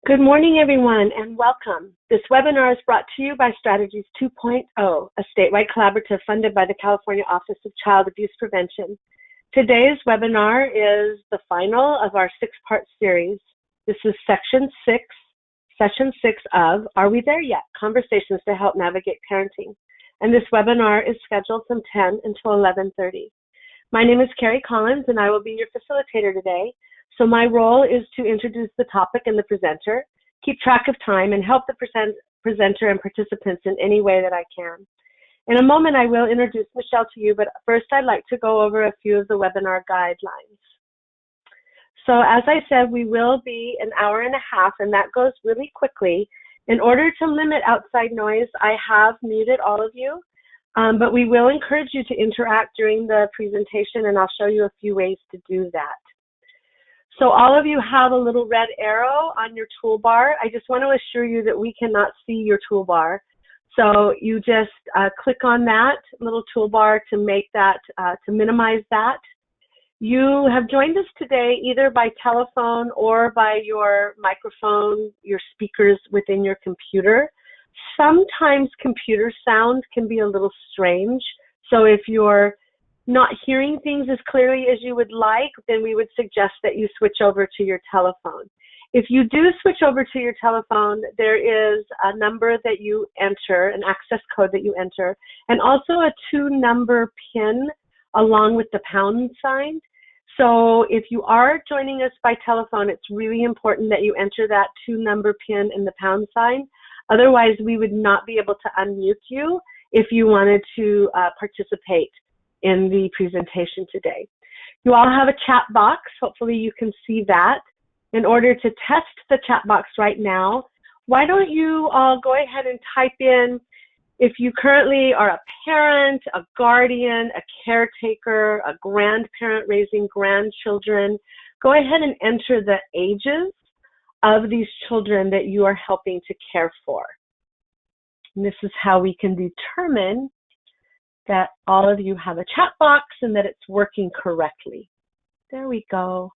Good morning, everyone, and welcome. This webinar is brought to you by Strategies 2.0, a statewide collaborative funded by the California Office of Child Abuse Prevention. Today's webinar is the final of our six-part series. This is session six of Are We There Yet? Conversations to Help Navigate Parenting. And this webinar is scheduled from 10 until 11:30. My name is Carrie Collins, and I will be your facilitator today. So my role is to introduce the topic and the presenter, keep track of time, and help the presenter and participants in any way that I can. In a moment, I will introduce Michelle to you, but first I'd like to go over a few of the webinar guidelines. So as I said, we will be an hour and a half, and that goes really quickly. In order to limit outside noise, I have muted all of you, but we will encourage you to interact during the presentation, and I'll show you a few ways to do that. So all of you have a little red arrow on your toolbar. I just want to assure you that we cannot see your toolbar. So you just click on that little toolbar to make that, to minimize that. You have joined us today either by telephone or by your microphone, your speakers within your computer. Sometimes computer sound can be a little strange. So if you're not hearing things as clearly as you would like, then we would suggest that you switch over to your telephone. If you do switch over to your telephone, there is a number that you enter, an access code that you enter, and also a 2-number PIN along with the pound sign. So if you are joining us by telephone, it's really important that you enter that 2-number PIN and the pound sign. Otherwise, we would not be able to unmute you if you wanted to participate in the presentation today. You all have a chat box. Hopefully you can see that. In order to test the chat box right now, why don't you all go ahead and type in, if you currently are a parent, a guardian, a caretaker, a grandparent raising grandchildren, go ahead and enter the ages of these children that you are helping to care for. And this is how we can determine that all of you have a chat box and that it's working correctly. There we go.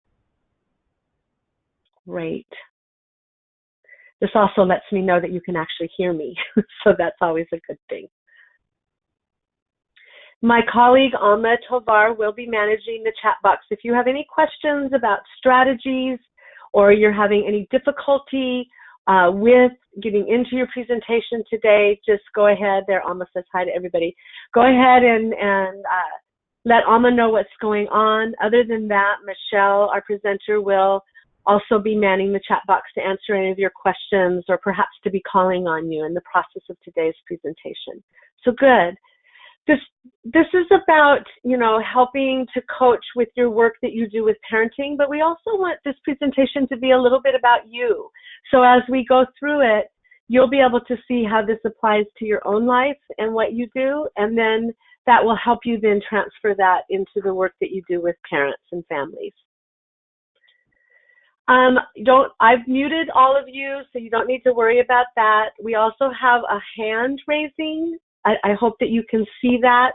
Great. This also lets me know that you can actually hear me, so that's always a good thing. My colleague Alma Tovar will be managing the chat box. If you have any questions about strategies or you're having any difficulty with getting into your presentation today, just go ahead. There, Alma says hi to everybody. Go ahead and let Alma know what's going on. Other than that, Michelle, our presenter, will also be manning the chat box to answer any of your questions or perhaps to be calling on you in the process of today's presentation. So good. This is about, helping to coach with your work that you do with parenting, but we also want this presentation to be a little bit about you. So as we go through it, you'll be able to see how this applies to your own life and what you do, and then that will help you then transfer that into the work that you do with parents and families. I've muted all of you, so you don't need to worry about that. We also have a hand raising. I hope that you can see that.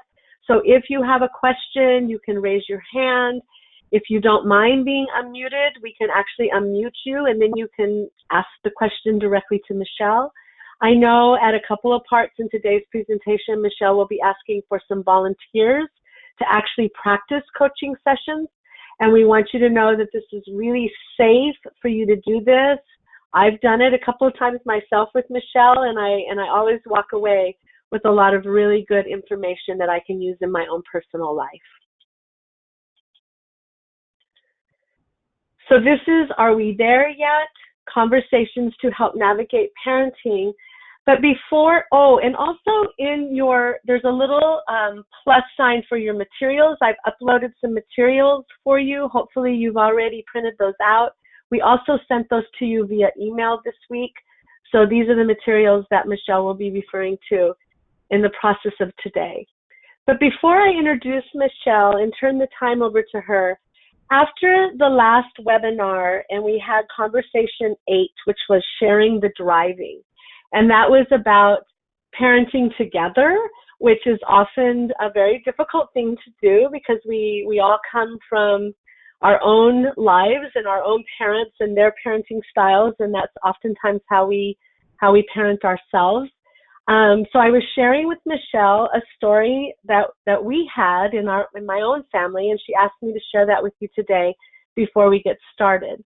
So if you have a question, you can raise your hand. If you don't mind being unmuted, we can actually unmute you, and then you can ask the question directly to Michelle. I know at a couple of parts in today's presentation, Michelle will be asking for some volunteers to actually practice coaching sessions, and we want you to know that this is really safe for you to do this. I've done it a couple of times myself with Michelle, and I always walk away with a lot of really good information that I can use in my own personal life. So this is Are We There Yet? Conversations to Help Navigate Parenting. But before, and also there's a little plus sign for your materials. I've uploaded some materials for you. Hopefully you've already printed those out. We also sent those to you via email this week. So these are the materials that Michelle will be referring to in the process of today. But before I introduce Michelle and turn the time over to her, after the last webinar, and we had conversation 8, which was sharing the driving, and that was about parenting together, which is often a very difficult thing to do because we all come from our own lives and our own parents and their parenting styles, and that's oftentimes how we parent ourselves. So I was sharing with Michelle a story that we had in my own family, and she asked me to share that with you today before we get started.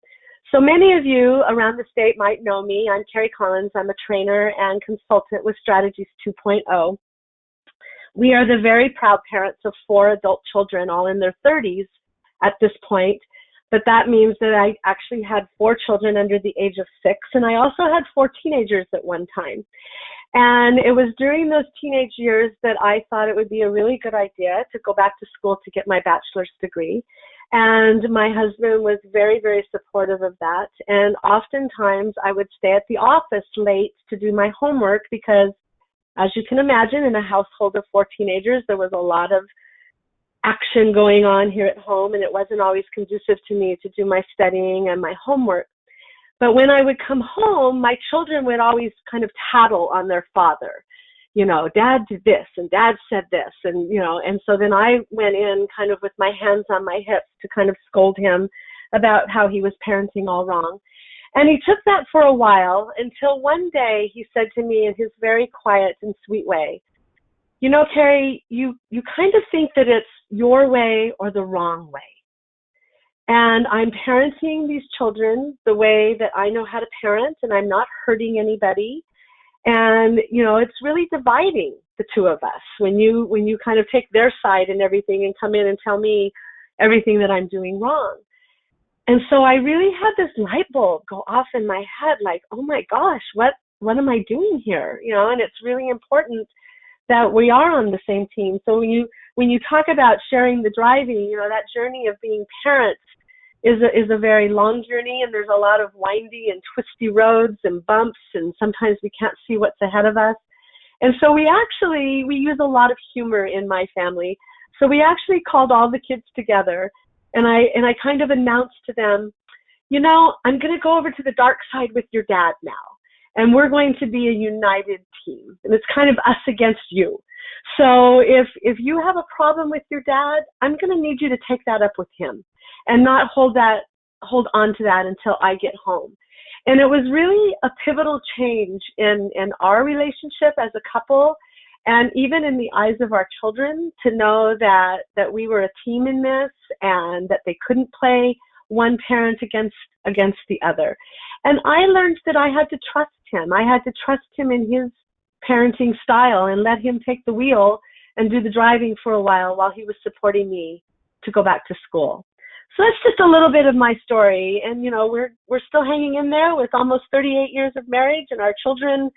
So many of you around the state might know me. I'm Carrie Collins. I'm a trainer and consultant with Strategies 2.0. We are the very proud parents of 4 adult children, all in their 30s at this point. But that means that I actually had 4 children under the age of 6, and I also had 4 teenagers at one time. And it was during those teenage years that I thought it would be a really good idea to go back to school to get my bachelor's degree. And my husband was very, very supportive of that. And oftentimes I would stay at the office late to do my homework because, as you can imagine, in a household of 4 teenagers, there was a lot of action going on here at home, and it wasn't always conducive to me to do my studying and my homework. But when I would come home, my children would always kind of tattle on their father. You know, Dad did this and Dad said this, and, you know, and so then I went in kind of with my hands on my hips to kind of scold him about how he was parenting all wrong. And he took that for a while until one day he said to me in his very quiet and sweet way, you know, Carrie, you kind of think that it's your way or the wrong way. And I'm parenting these children the way that I know how to parent, and I'm not hurting anybody. And, you know, it's really dividing the two of us when you kind of take their side and everything and come in and tell me everything that I'm doing wrong. And so I really had this light bulb go off in my head, like, oh my gosh, what am I doing here? You know, and it's really important that we are on the same team. So when you talk about sharing the driving, you know, that journey of being parents is a very long journey, and there's a lot of windy and twisty roads and bumps, and sometimes we can't see what's ahead of us. And so we use a lot of humor in my family. So we actually called all the kids together, and I kind of announced to them, you know, I'm going to go over to the dark side with your dad now, and we're going to be a united team, and it's kind of us against you. So if you have a problem with your dad, I'm going to need you to take that up with him and not hold on to that until I get home. And it was really a pivotal change in our relationship as a couple, and even in the eyes of our children, to know that we were a team in this, and that they couldn't play one parent against the other. And I learned that I had to trust him. I had to trust him in his parenting style and let him take the wheel and do the driving for a while he was supporting me to go back to school. So that's just a little bit of my story. And, you know, we're still hanging in there with almost 38 years of marriage, and our children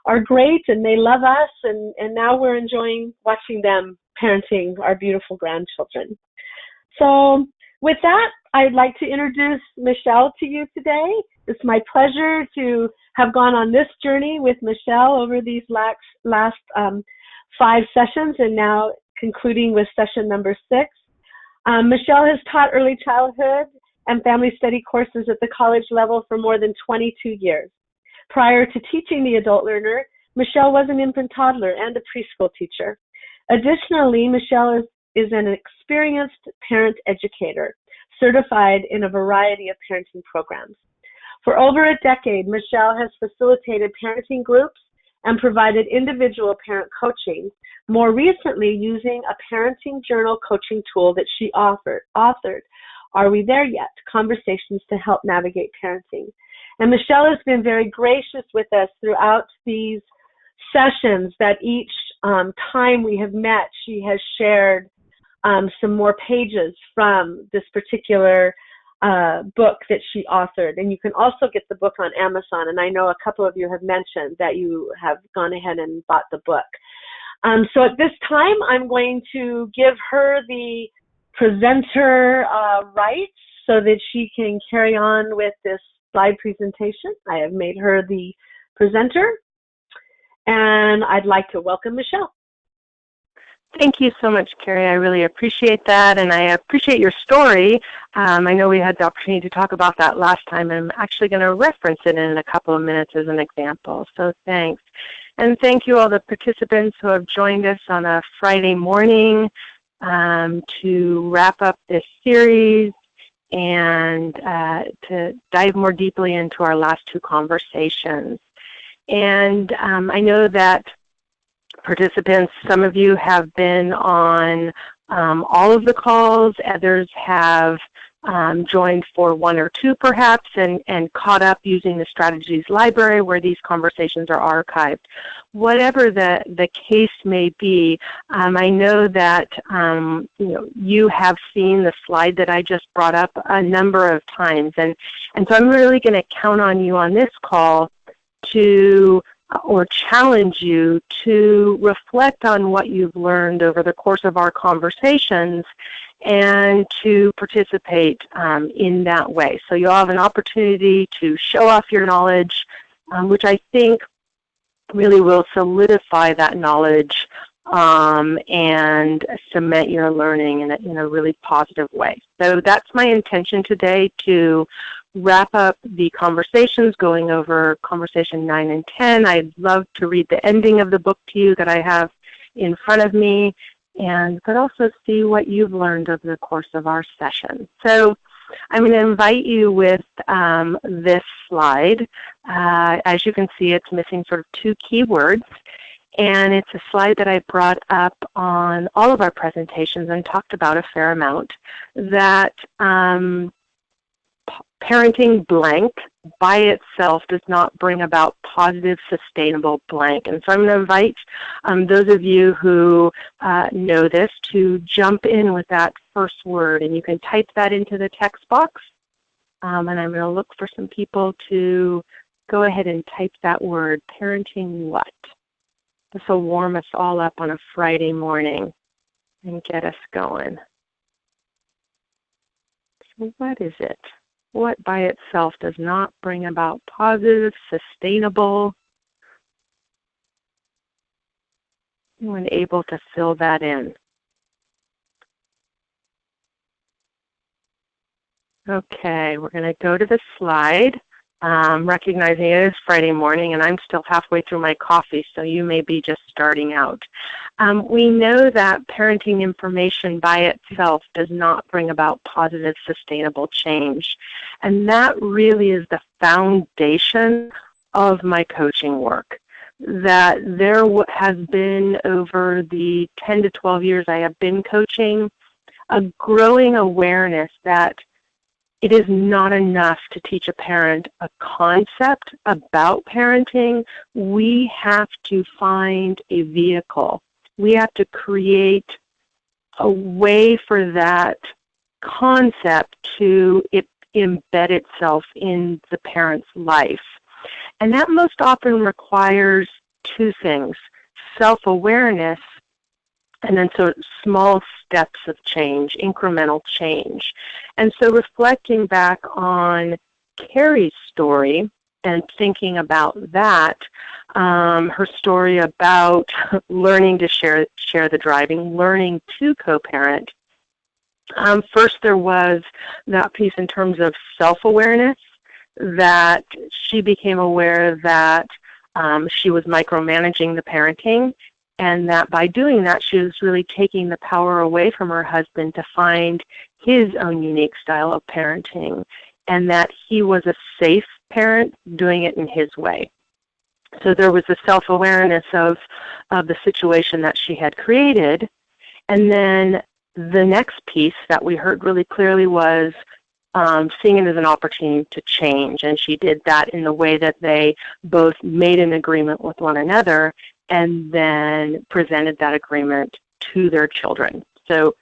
are great and they love us. And now we're enjoying watching them parenting our beautiful grandchildren. So with that, I'd like to introduce Michelle to you today. It's my pleasure to have gone on this journey with Michelle over these last 5 sessions, and now concluding with session number 6. Michelle has taught early childhood and family study courses at the college level for more than 22 years. Prior to teaching the adult learner, Michelle was an infant toddler and a preschool teacher. Additionally, Michelle is an experienced parent educator, certified in a variety of parenting programs. For over a decade, Michelle has facilitated parenting groups and provided individual parent coaching, more recently using a parenting journal coaching tool that she authored, Are We There Yet? Conversations to Help Navigate Parenting. And Michelle has been very gracious with us throughout these sessions, that each time we have met, she has shared some more pages from this particular book that she authored. And you can also get the book on Amazon. And I know a couple of you have mentioned that you have gone ahead and bought the book. So at this time, I'm going to give her the presenter rights so that she can carry on with this slide presentation. I have made her the presenter, and I'd like to welcome Michelle. Thank you so much, Carrie. I really appreciate that, and I appreciate your story. I know we had the opportunity to talk about that last time, and I'm actually going to reference it in a couple of minutes as an example, so thanks. And thank you all the participants who have joined us on a Friday morning to wrap up this series and to dive more deeply into our last two conversations. And I know that participants, some of you have been on all of the calls, others have joined for one or two perhaps, and caught up using the Strategies Library where these conversations are archived. Whatever the case may be, I know that you have seen the slide that I just brought up a number of times, and so I'm really going to count on you on this call to or challenge you to reflect on what you've learned over the course of our conversations and to participate in that way. So you'll have an opportunity to show off your knowledge, which I think really will solidify that knowledge and cement your learning in a really positive way. So that's my intention today, to wrap up the conversations, going over conversation 9 and 10. I'd love to read the ending of the book to you that I have in front of me, but also see what you've learned over the course of our session. So I'm going to invite you with this slide. As you can see, it's missing sort of two key words, and it's a slide that I brought up on all of our presentations and talked about a fair amount, that parenting blank by itself does not bring about positive, sustainable blank. And so I'm going to invite those of you who know this to jump in with that first word, and you can type that into the text box. And I'm going to look for some people to go ahead and type that word, parenting what? This will warm us all up on a Friday morning and get us going. So what is it? What by itself does not bring about positive, sustainable, and able to fill that in? Okay, we're going to go to the slide, recognizing it is Friday morning and I'm still halfway through my coffee, so you may be just starting out. We know that parenting information by itself does not bring about positive, sustainable change. And that really is the foundation of my coaching work. That there has been, over the 10 to 12 years I have been coaching, a growing awareness that it is not enough to teach a parent a concept about parenting. We have to find a vehicle. We have to create a way for that concept to embed itself in the parent's life. And that most often requires two things: self-awareness, and then sort of small steps of change, incremental change. And so reflecting back on Carrie's story and thinking about that, her story about learning to share the driving, learning to co-parent. First there was that piece in terms of self-awareness, that she became aware that she was micromanaging the parenting, and that by doing that, she was really taking the power away from her husband to find his own unique style of parenting, and that he was a safe parent doing it in his way. So there was the self-awareness of the situation that she had created. And then the next piece that we heard really clearly was seeing it as an opportunity to change. And she did that in the way that they both made an agreement with one another and then presented that agreement to their children. So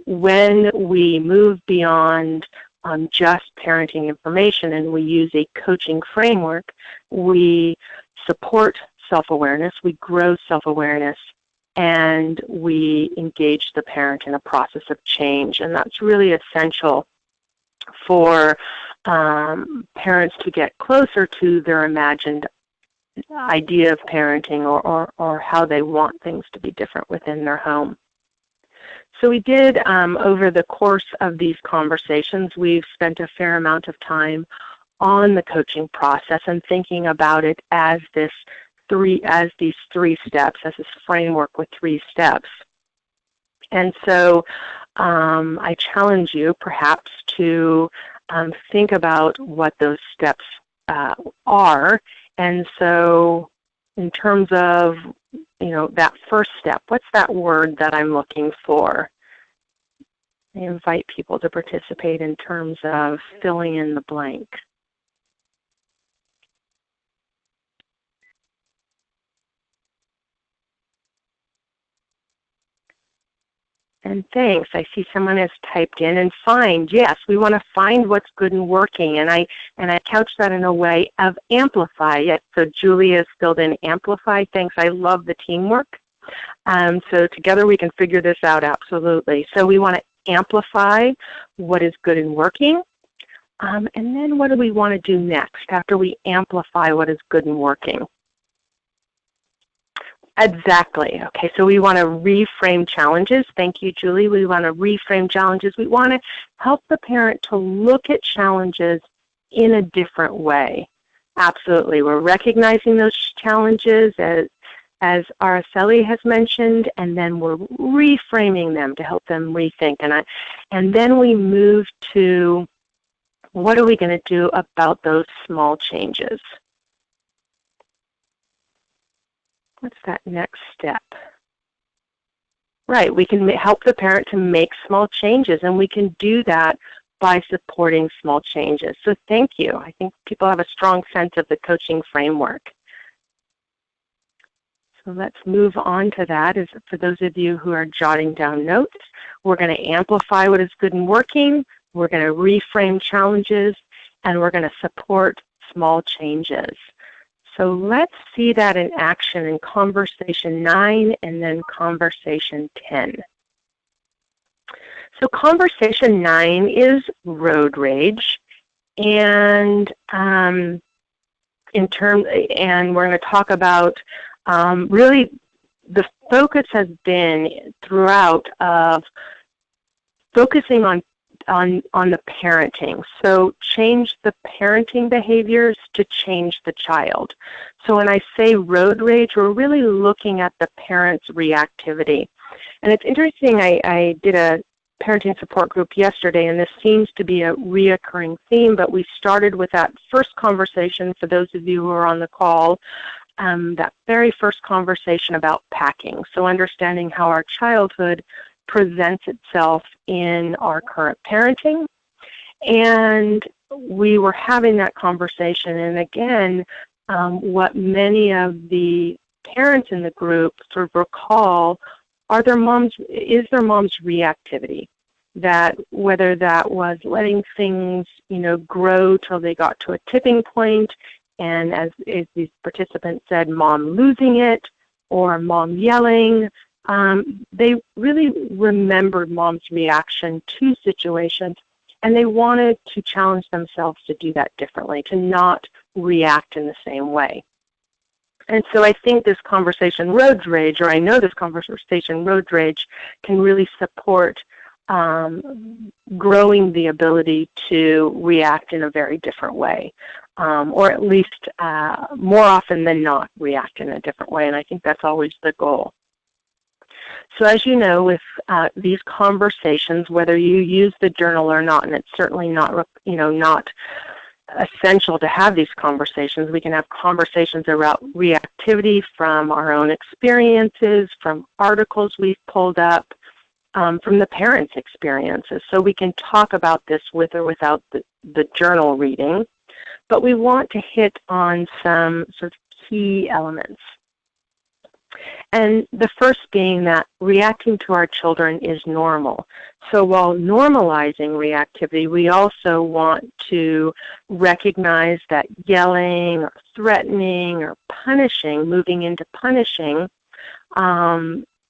when we move beyond just parenting information and we use a coaching framework, we support self-awareness, we grow self-awareness, and we engage the parent in a process of change. And that's really essential for parents to get closer to their imagined idea of parenting, or how they want things to be different within their home. So we did, over the course of these conversations, we've spent a fair amount of time on the coaching process and thinking about it as these three steps, as this framework with 3 steps. And so I challenge you perhaps to think about what those steps are. And so in terms of, that first step, what's that word that I'm looking for? I invite people to participate in terms of filling in the blank. And thanks. I see someone has typed in, and find. Yes, we want to find what's good and working. And I couch that in a way of amplify. Yes, so Julie has filled in amplify. Thanks. I love the teamwork. So together we can figure this out, absolutely. So we want to amplify what is good and working. And then what do we want to do next after we amplify what is good and working? Exactly. Okay, so we want to reframe challenges. Thank you, Julie. We want to reframe challenges. We want to help the parent to look at challenges in a different way. Absolutely. We're recognizing those challenges as Araceli has mentioned, and then we're reframing them to help them rethink. And then we move to what are we going to do about those small changes? What's that next step? Right, we can help the parent to make small changes, and we can do that by supporting small changes. So thank you. I think people have a strong sense of the coaching framework. So let's move on to that. For those of you who are jotting down notes, we're going to amplify what is good and working, we're going to reframe challenges, and we're going to support small changes. So let's see that in action in Conversation 9 and then Conversation 10. So Conversation 9 is road rage, and we're going to talk about really the focus has been throughout of focusing on the parenting. So change the parenting behaviors to change the child. So when I say road rage, we're really looking at the parent's reactivity. And it's interesting, I did a parenting support group yesterday, and this seems to be a reoccurring theme, but we started with that first conversation, for those of you who are on the call, that very first conversation about packing. So understanding how our childhood presents itself in our current parenting. And we were having that conversation, and again, what many of the parents in the group sort of recall is their mom's reactivity. That whether that was letting things, grow till they got to a tipping point, and as these participants said, mom losing it, or mom yelling, they really remembered mom's reaction to situations, and they wanted to challenge themselves to do that differently, to not react in the same way. And so I think this conversation road rage, or I know this conversation road rage, can really support growing the ability to react in a very different way, or at least more often than not react in a different way, and I think that's always the goal. So as you know, with these conversations, whether you use the journal or not, and it's certainly not, not essential to have these conversations, we can have conversations about reactivity from our own experiences, from articles we've pulled up, from the parents' experiences. So we can talk about this with or without the journal reading, but we want to hit on some sort of key elements. And the first being that reacting to our children is normal. So while normalizing reactivity, we also want to recognize that yelling or threatening or punishing, moving into punishing,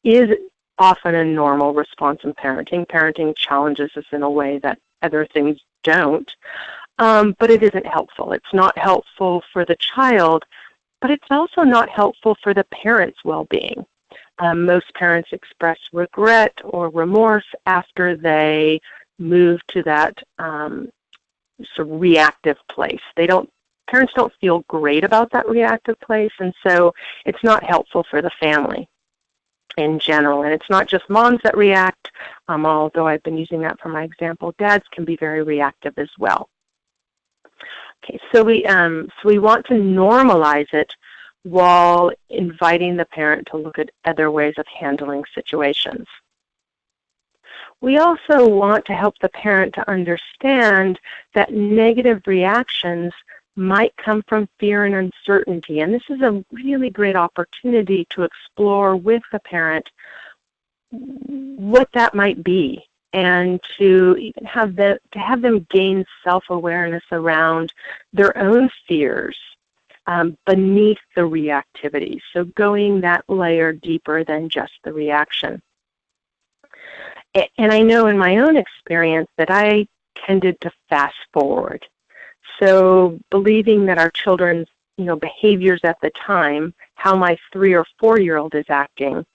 is often a normal response in parenting. Parenting challenges us in a way that other things don't, but it isn't helpful. It's not helpful for the child, but it's also not helpful for the parent's well-being. Most parents express regret or remorse after they move to that sort of reactive place. Parents don't feel great about that reactive place, and so it's not helpful for the family. in general. And it's not just moms that react, although I've been using that for my example. Dads can be very reactive as well. Okay, so we want to normalize it while inviting the parent to look at other ways of handling situations. We also want to help the parent to understand that negative reactions might come from fear and uncertainty. And this is a really great opportunity to explore with the parent what that might be, and to even have them gain self-awareness around their own fears beneath the reactivity. So going that layer deeper than just the reaction. And I know in my own experience that I tended to fast forward. So believing that our children's behaviors at the time, how my 3 or 4-year-old is acting,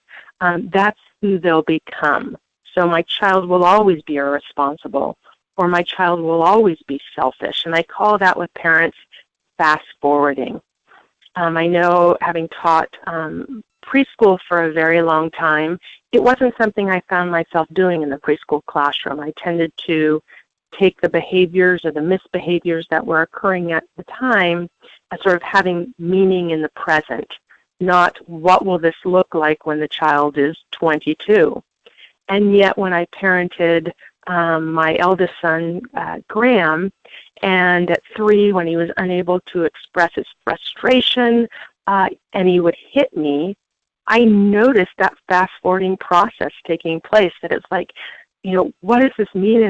that's who they'll become. So my child will always be irresponsible, or my child will always be selfish. And I call that with parents fast forwarding. I know, having taught preschool for a very long time, it wasn't something I found myself doing in the preschool classroom. I tended to take the behaviors or the misbehaviors that were occurring at the time as sort of having meaning in the present, not what will this look like when the child is 22. And yet when I parented my eldest son, Graham, and at 3, when he was unable to express his frustration and he would hit me, I noticed that fast-forwarding process taking place, that it's like, what does this mean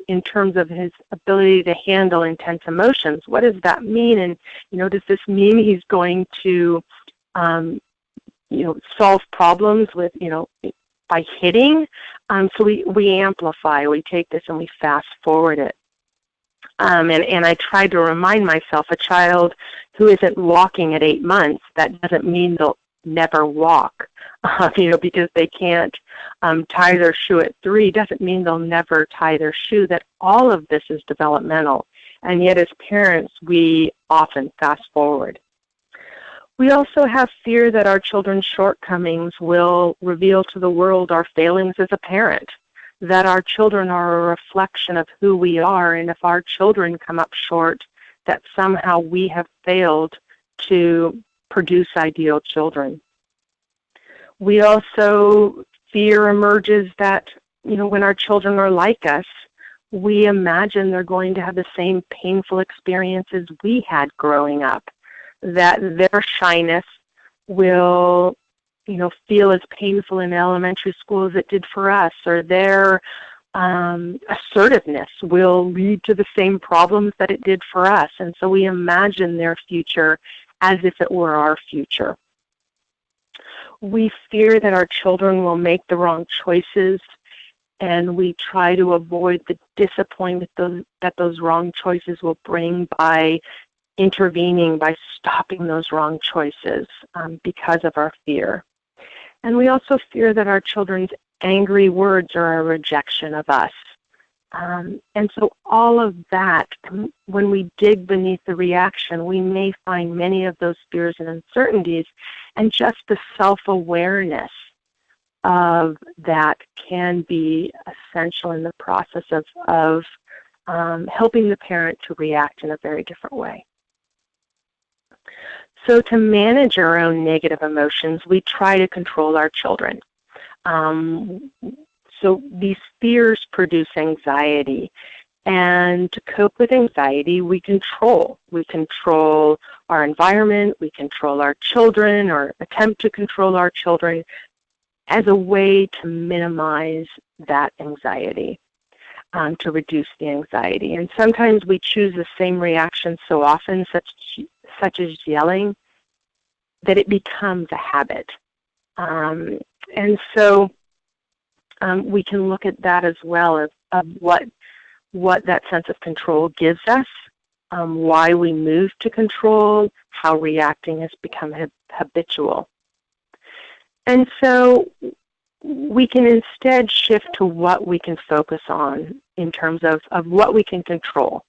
in terms of his ability to handle intense emotions? What does that mean? And, does this mean he's going to, solve problems with, by hitting? So we amplify, we take this and we fast forward it. And I try to remind myself, a child who isn't walking at 8 months, that doesn't mean they'll never walk. Because they can't tie their shoe at 3 doesn't mean they'll never tie their shoe. That all of this is developmental. And yet as parents, we often fast forward. We also have fear that our children's shortcomings will reveal to the world our failings as a parent, that our children are a reflection of who we are, and if our children come up short, that somehow we have failed to produce ideal children. We also, fear emerges that, when our children are like us, we imagine they're going to have the same painful experiences we had growing up, that their shyness will, feel as painful in elementary school as it did for us, or their assertiveness will lead to the same problems that it did for us. And so we imagine their future as if it were our future. We fear that our children will make the wrong choices, and we try to avoid the disappointment that those wrong choices will bring by intervening, by stopping those wrong choices because of our fear. And we also fear that our children's angry words are a rejection of us. And so all of that, when we dig beneath the reaction, we may find many of those fears and uncertainties, and just the self-awareness of that can be essential in the process of helping the parent to react in a very different way. So to manage our own negative emotions, we try to control our children. So these fears produce anxiety. And to cope with anxiety, we control. We control our environment, we control our children, or attempt to control our children as a way to minimize that anxiety, to reduce the anxiety. And sometimes we choose the same reaction so often, such as yelling, that it becomes a habit. And so we can look at that as well, of what that sense of control gives us, why we move to control, how reacting has become habitual. And so we can instead shift to what we can focus on in terms of what we can control.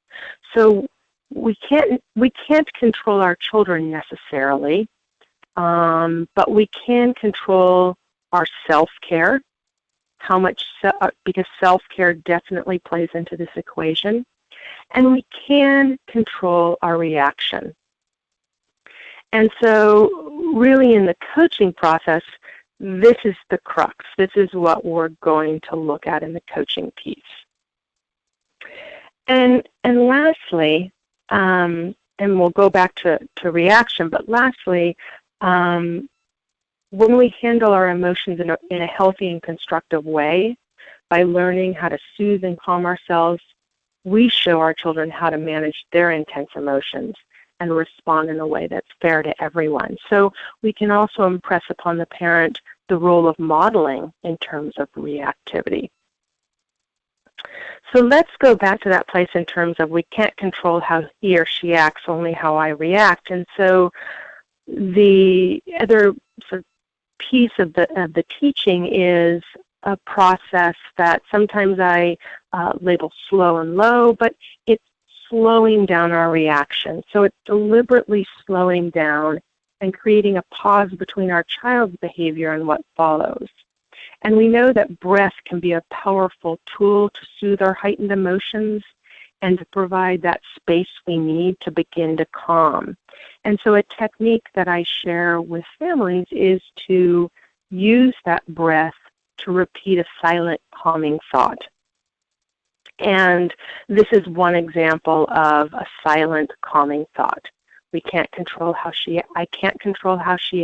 So we can't control our children necessarily, but we can control our self-care, because self-care definitely plays into this equation, and we can control our reaction. And so really in the coaching process, this is the crux. This is what we're going to look at in the coaching piece. And lastly, and we'll go back to reaction, but lastly, when we handle our emotions in a healthy and constructive way, by learning how to soothe and calm ourselves, we show our children how to manage their intense emotions and respond in a way that's fair to everyone. So we can also impress upon the parent the role of modeling in terms of reactivity. So let's go back to that place in terms of we can't control how he or she acts, only how I react. And so the other sort of piece of the teaching is a process that sometimes I label slow and low, but it's slowing down our reaction. So it's deliberately slowing down and creating a pause between our child's behavior and what follows. And we know that breath can be a powerful tool to soothe our heightened emotions and to provide that space we need to begin to calm. And so a technique that I share with families is to use that breath to repeat a silent calming thought. And this is one example of a silent calming thought. I can't control how she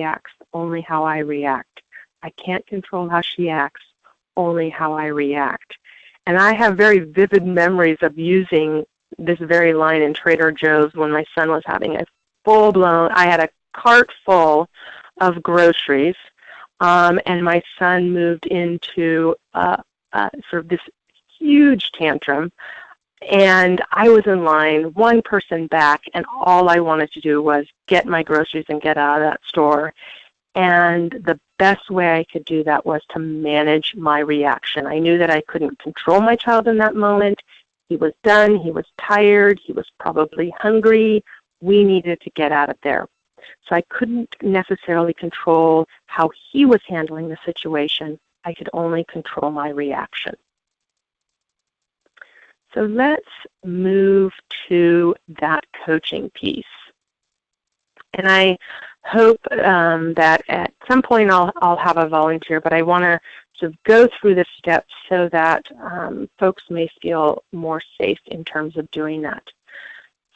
acts, only how I react. I can't control how she acts, only how I react. And I have very vivid memories of using this very line in Trader Joe's when my son was having a I had a cart full of groceries, and my son moved into sort of this huge tantrum, and I was in line, one person back, and all I wanted to do was get my groceries and get out of that store. And the best way I could do that was to manage my reaction. I knew that I couldn't control my child in that moment. He was done. He was tired. He was probably hungry. We needed to get out of there. So I couldn't necessarily control how he was handling the situation. I could only control my reaction. So let's move to that coaching piece. And I hope that at some point I'll have a volunteer, but I want to sort of go through the steps so that folks may feel more safe in terms of doing that.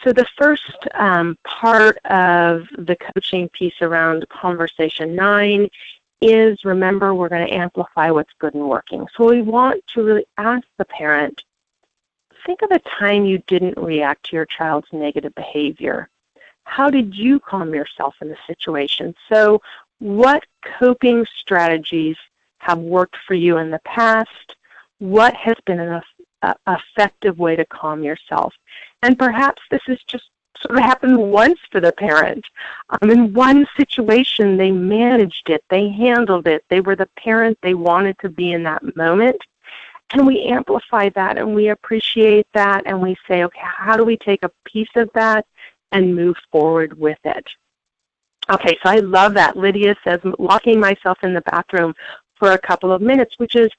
So the first part of the coaching piece around Conversation 9 is, remember, we're going to amplify what's good and working. So we want to really ask the parent, think of a time you didn't react to your child's negative behavior. How did you calm yourself in the situation? So what coping strategies have worked for you in the past? What has been an effective way to calm yourself? And perhaps this is just sort of happened once for the parent. In one situation, they managed it. They handled it. They were the parent they wanted to be in that moment. And we amplify that, and we appreciate that, and we say, okay, how do we take a piece of that and move forward with it? Okay, so I love that. Lydia says, locking myself in the bathroom for a couple of minutes, which is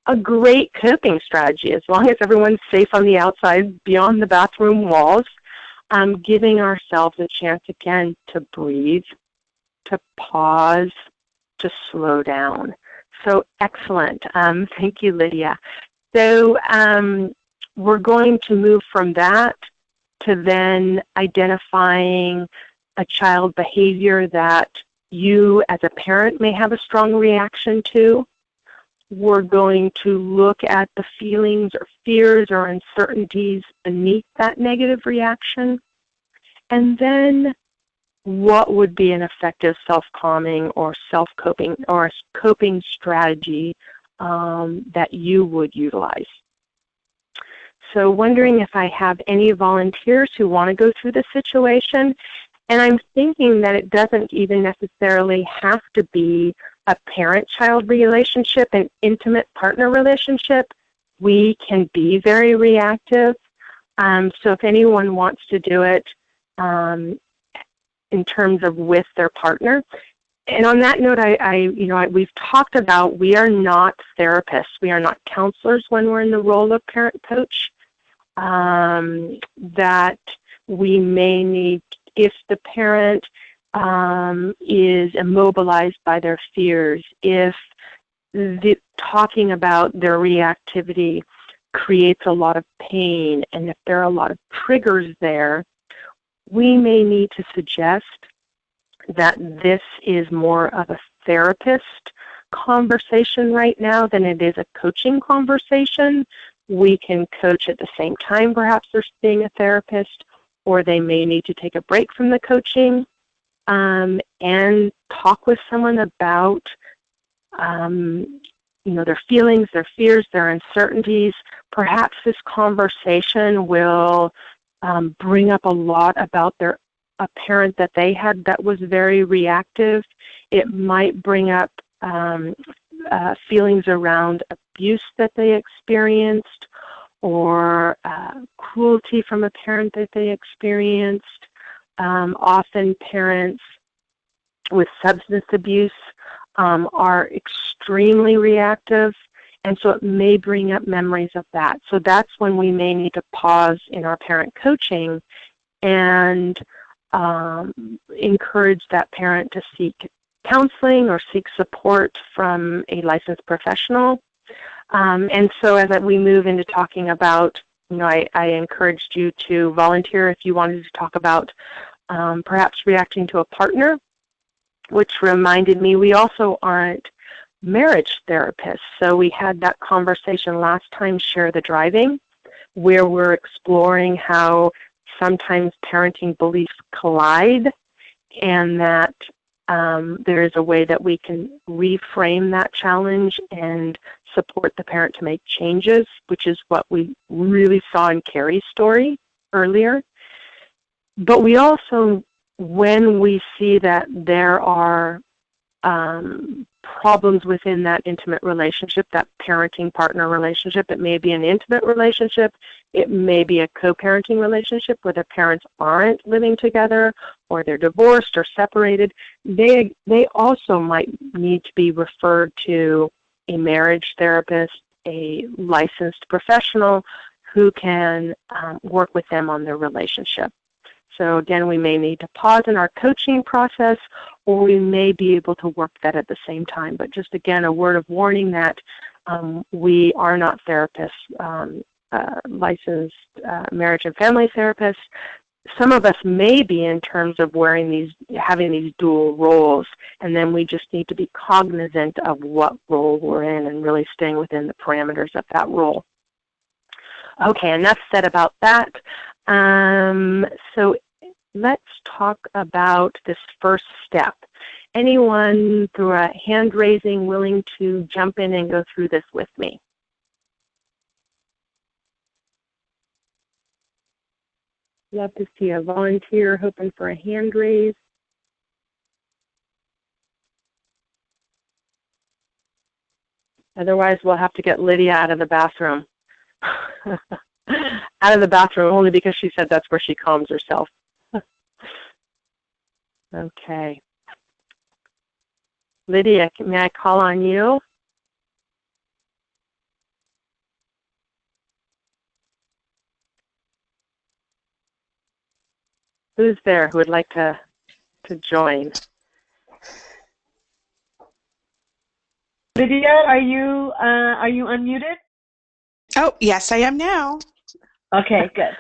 a great coping strategy, as long as everyone's safe on the outside, beyond the bathroom walls, giving ourselves a chance again to breathe, to pause, to slow down. So excellent. Thank you, Lydia. So we're going to move from that to then identifying a child behavior that you as a parent may have a strong reaction to. We're going to look at the feelings or fears or uncertainties beneath that negative reaction. And then what would be an effective self-calming or self-coping or coping strategy that you would utilize? So wondering if I have any volunteers who want to go through the situation. And I'm thinking that it doesn't even necessarily have to be a parent-child relationship, an intimate partner relationship. We can be very reactive. So if anyone wants to do it in terms of with their partner, And on that note, we've talked about we are not therapists. We are not counselors when we're in the role of parent coach. That we may need, if the parent is immobilized by their fears, if talking about their reactivity creates a lot of pain, and if there are a lot of triggers there, we may need to suggest that this is more of a therapist conversation right now than it is a coaching conversation. We can coach at the same time, perhaps they're seeing a therapist, or they may need to take a break from the coaching and talk with someone about their feelings, their fears, their uncertainties. Perhaps this conversation will bring up a lot about a parent that they had that was very reactive. It might bring up feelings around abuse that they experienced, or cruelty from a parent that they experienced. Often parents with substance abuse are extremely reactive, and so it may bring up memories of that. So that's when we may need to pause in our parent coaching and encourage that parent to seek counseling or seek support from a licensed professional. And so as we move into talking about, I encouraged you to volunteer if you wanted to talk about perhaps reacting to a partner, which reminded me we also aren't marriage therapists. So we had that conversation last time, Share the Driving, where we're exploring how sometimes parenting beliefs collide, and that there is a way that we can reframe that challenge and support the parent to make changes, which is what we really saw in Carrie's story earlier. But we also, when we see that there are problems within that intimate relationship, that parenting partner relationship, it may be an intimate relationship, it may be a co-parenting relationship where the parents aren't living together, or they're divorced or separated, they also might need to be referred to a marriage therapist, a licensed professional who can work with them on their relationship. So again, we may need to pause in our coaching process, or we may be able to work that at the same time. But just again, a word of warning that we are not therapists, licensed marriage and family therapists. Some of us may be in terms of having these dual roles, and then we just need to be cognizant of what role we're in and really staying within the parameters of that role. Okay, enough said about that. So let's talk about this first step. Anyone through a hand raising willing to jump in and go through this with me? Love to see a volunteer hoping for a hand raise. Otherwise, we'll have to get Lydia out of the bathroom. Out of the bathroom only because she said that's where she calms herself. Okay. Lydia, may I call on you? Who's there who would like to join? Lydia, are you unmuted? Oh, yes, I am now. Okay, good.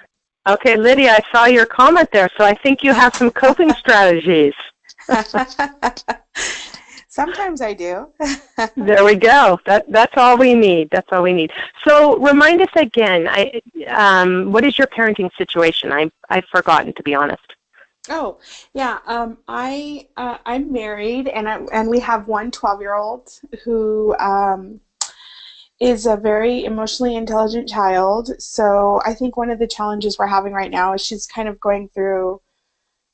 Okay, Lydia, I saw your comment there, so I think you have some coping strategies. Sometimes I do. There we go. That's all we need. That's all we need. So remind us again, what is your parenting situation? I've forgotten, to be honest. Oh, yeah. I'm married, and we have one 12-year-old who is a very emotionally intelligent child. So I think one of the challenges we're having right now is she's kind of going through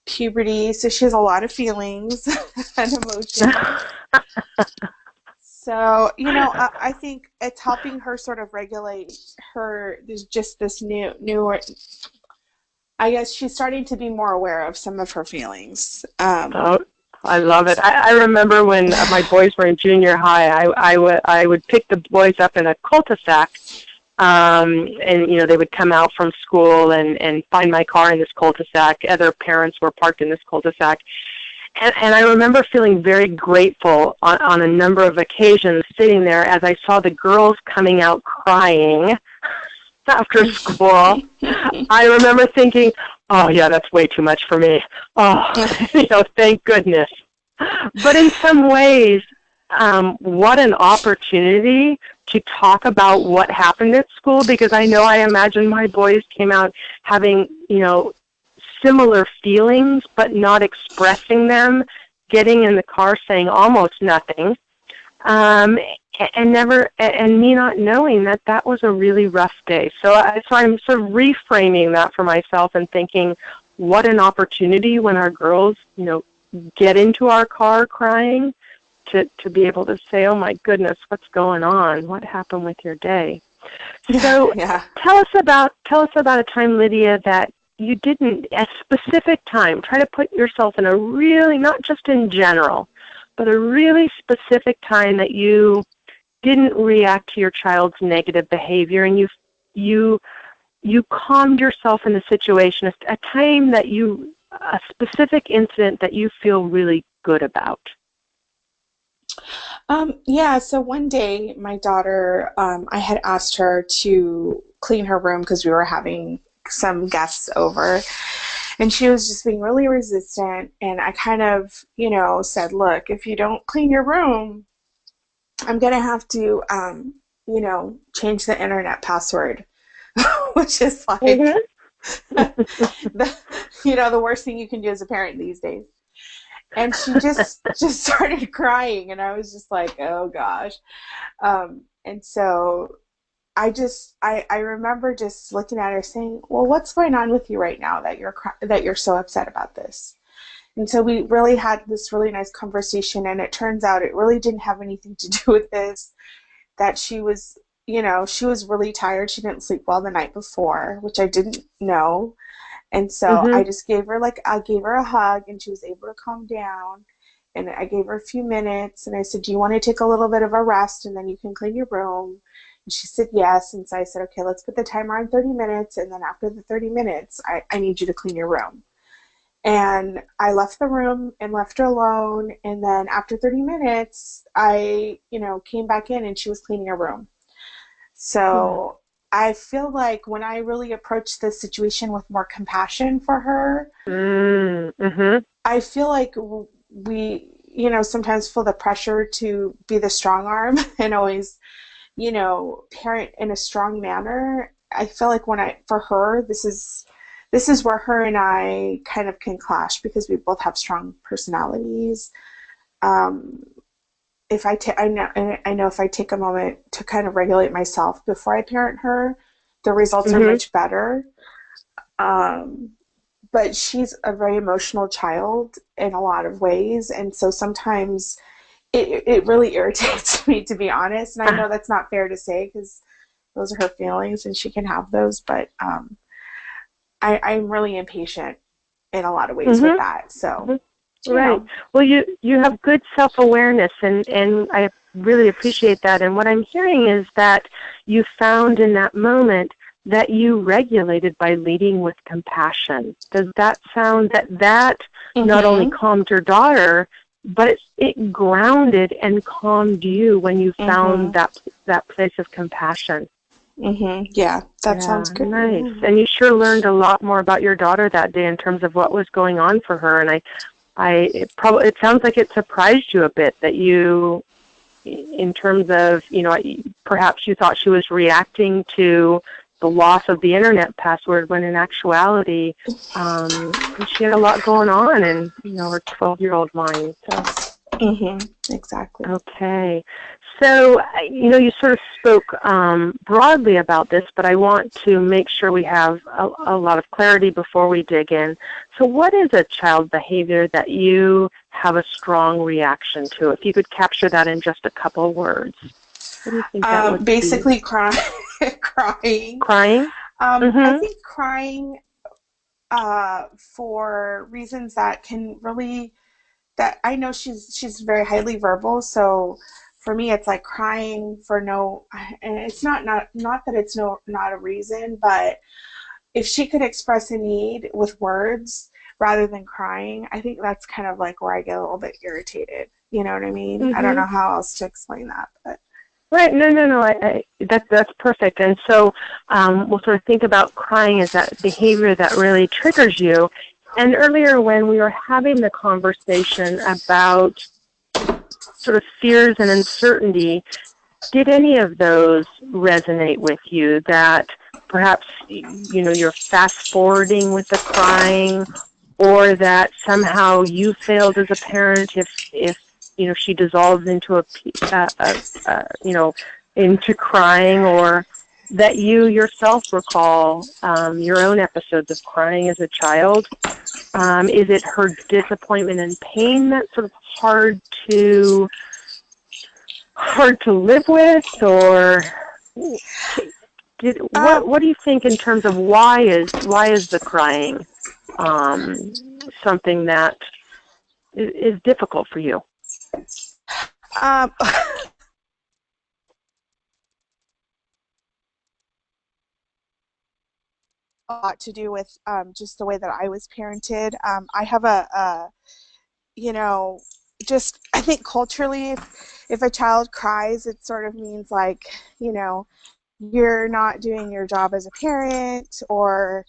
puberty, so she has a lot of feelings and emotions. So, I think it's helping her sort of regulate there's just this newer, I guess she's starting to be more aware of some of her feelings. I love it. I remember when my boys were in junior high, I would pick the boys up in a cul-de-sac, and, you know, they would come out from school and find my car in this cul-de-sac. Other parents were parked in this cul-de-sac. And I remember feeling very grateful on a number of occasions sitting there as I saw the girls coming out crying after school. I remember thinking, oh, yeah, that's way too much for me. Oh, you know, thank goodness. But in some ways, what an opportunity to talk about what happened at school, because I imagine my boys came out having, you know, similar feelings, but not expressing them, getting in the car saying almost nothing, and me not knowing that that was a really rough day. So I'm sort of reframing that for myself and thinking, what an opportunity when our girls, you know, get into our car crying to be able to say, oh my goodness, what's going on? What happened with your day? So Yeah. tell us about a time, Lydia, that you didn't, a specific time, try to put yourself in a really, not just in general, but a really specific time that you didn't react to your child's negative behavior, and you calmed yourself in the situation, a time that a specific incident that you feel really good about. Yeah, so one day my daughter, I had asked her to clean her room because we were having some guests over, and she was just being really resistant, and I kind of, you know, said, look, if you don't clean your room, I'm going to have to, you know, change the internet password, which is like, you know, the worst thing you can do as a parent these days. And she just started crying, and I was just like, oh gosh. And so I remember just looking at her saying, well, what's going on with you right now that you're so upset about this? And so we really had this really nice conversation, and it turns out it really didn't have anything to do with this, that she was, you know, she was really tired. She didn't sleep well the night before, which I didn't know. And so I just gave her a hug, and she was able to calm down. And I gave her a few minutes, and I said, do you want to take a little bit of a rest, and then you can clean your room? And she said yes. And so I said, okay, let's put the timer on 30 minutes. And then after the 30 minutes, I need you to clean your room. And I left the room and left her alone. And then after 30 minutes, I, you know, came back in, and she was cleaning her room. So I feel like when I really approached this situation with more compassion for her, I feel like we, you know, sometimes feel the pressure to be the strong arm and always, you know, parent in a strong manner. I feel like for her, this is where her and I kind of can clash, because we both have strong personalities. I know if I take a moment to kind of regulate myself before I parent her, the results are much better. But she's a very emotional child in a lot of ways, and so sometimes it really irritates me, to be honest. And I know that's not fair to say, because those are her feelings and she can have those, but I'm really impatient in a lot of ways with that. So. Right. Yeah. Well, you have good self-awareness, and I really appreciate that. And what I'm hearing is that you found in that moment that you regulated by leading with compassion. Does that sound that not only calmed your daughter, but it grounded and calmed you when you found that place of compassion? Yeah, that sounds good. Nice. And you sure learned a lot more about your daughter that day in terms of what was going on for her. And it sounds like it surprised you a bit that you, in terms of, you know, perhaps you thought she was reacting to the loss of the internet password, when in actuality, she had a lot going on in, you know, her 12-year-old mind. So. Exactly. Okay. So, you know, you sort of spoke broadly about this, but I want to make sure we have a lot of clarity before we dig in. So what is a child behavior that you have a strong reaction to? If you could capture that in just a couple words. What do you think that would basically be? crying. Crying? I think crying for reasons that can really that I know she's very highly verbal, so for me it's like crying for no, and it's not that it's not a reason, but if she could express a need with words rather than crying, I think that's kind of like where I get a little bit irritated. You know what I mean? I don't Mm-hmm. know how else to explain that, but Right. No. That's perfect. And so we'll sort of think about crying as that behavior that really triggers you. And earlier when we were having the conversation about sort of fears and uncertainty, did any of those resonate with you? That perhaps, you're fast forwarding with the crying, or that somehow you failed as a parent if she dissolves into into crying, or that you yourself recall your own episodes of crying as a child. Is it her disappointment and pain that's sort of hard to live with, or what do you think in terms of why is the crying something that is difficult for you? um, a lot to do with just the way that I was parented. I have you know, just I think culturally, if a child cries, it sort of means like, you're not doing your job as a parent, or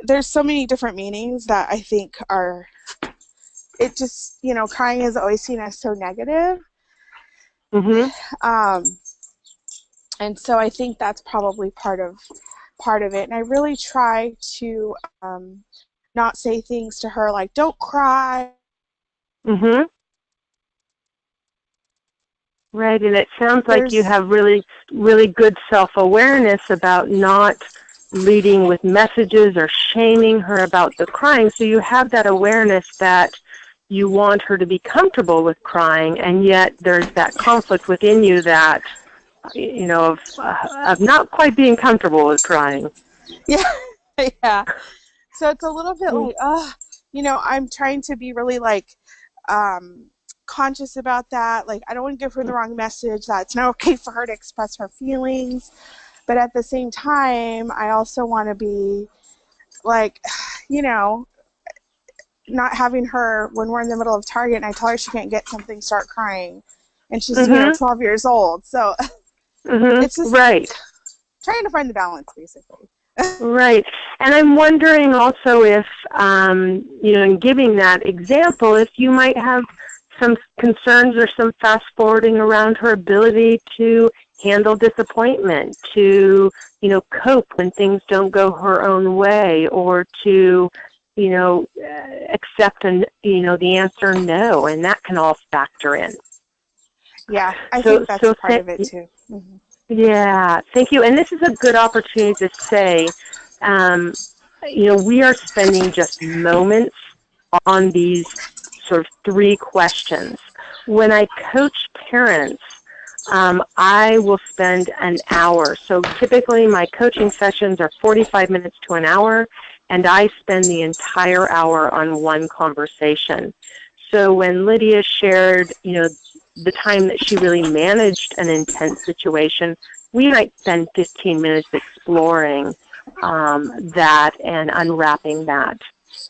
there's so many different meanings that I think are, it just, crying is always seen as so negative. Mm-hmm. Um, and so I think that's probably part of it. And I really try to not say things to her like, don't cry. Mm-hmm. Right, and it sounds like you There's, have really, really good self-awareness about not leading with messages or shaming her about the crying. So you have that awareness that you want her to be comfortable with crying, and yet there's that conflict within you that, of not quite being comfortable with crying. yeah, yeah. So it's a little bit like, I'm trying to be really like conscious about that. Like, I don't want to give her the wrong message that it's not okay for her to express her feelings. But at the same time, I also want to be like, not having her when we're in the middle of Target and I tell her she can't get something, start crying. And she's, Mm-hmm. 12 years old. So Mm-hmm. it's just Right. trying to find the balance, basically. Right. And I'm wondering also if, in giving that example, if you might have some concerns or some fast forwarding around her ability to handle disappointment, to, cope when things don't go her own way, or to, accept the answer no, and that can all factor in. Yeah, I think that's part of it too. Mm-hmm. Yeah, thank you. And this is a good opportunity to say, we are spending just moments on these sort of 3 questions. When I coach parents, I will spend an hour. So typically my coaching sessions are 45 minutes to an hour, and I spend the entire hour on one conversation. So when Lydia shared, the time that she really managed an intense situation, we might spend 15 minutes exploring that and unwrapping that.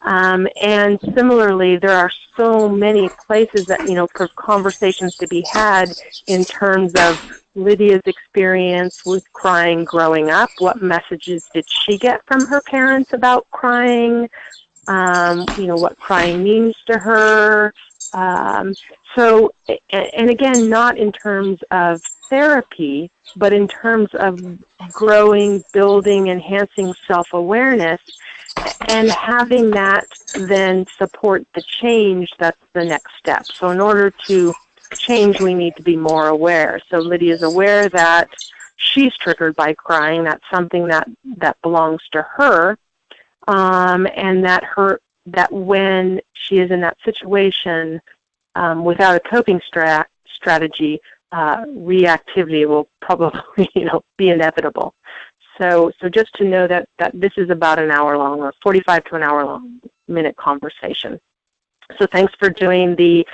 And similarly, there are so many places that, for conversations to be had in terms of Lydia's experience with crying growing up. What messages did she get from her parents about crying? What crying means to her. So, and again, not in terms of therapy, but in terms of growing, building, enhancing self-awareness, and having that then support the change. That's the next step. So in order to change, we need to be more aware. So Lydia's aware that she's triggered by crying. That's something that belongs to her, and that when she is in that situation, without a coping strategy, reactivity will probably, be inevitable. So just to know that this is about an hour long, or 45 to an hour long minute conversation. So thanks for doing the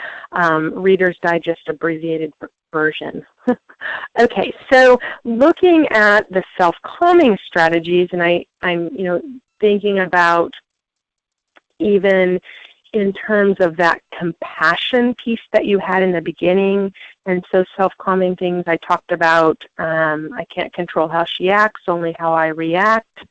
Reader's Digest abbreviated version. Okay, so looking at the self-calming strategies, and I'm thinking about even in terms of that compassion piece that you had in the beginning. And so self-calming things I talked about, I can't control how she acts, only how I react.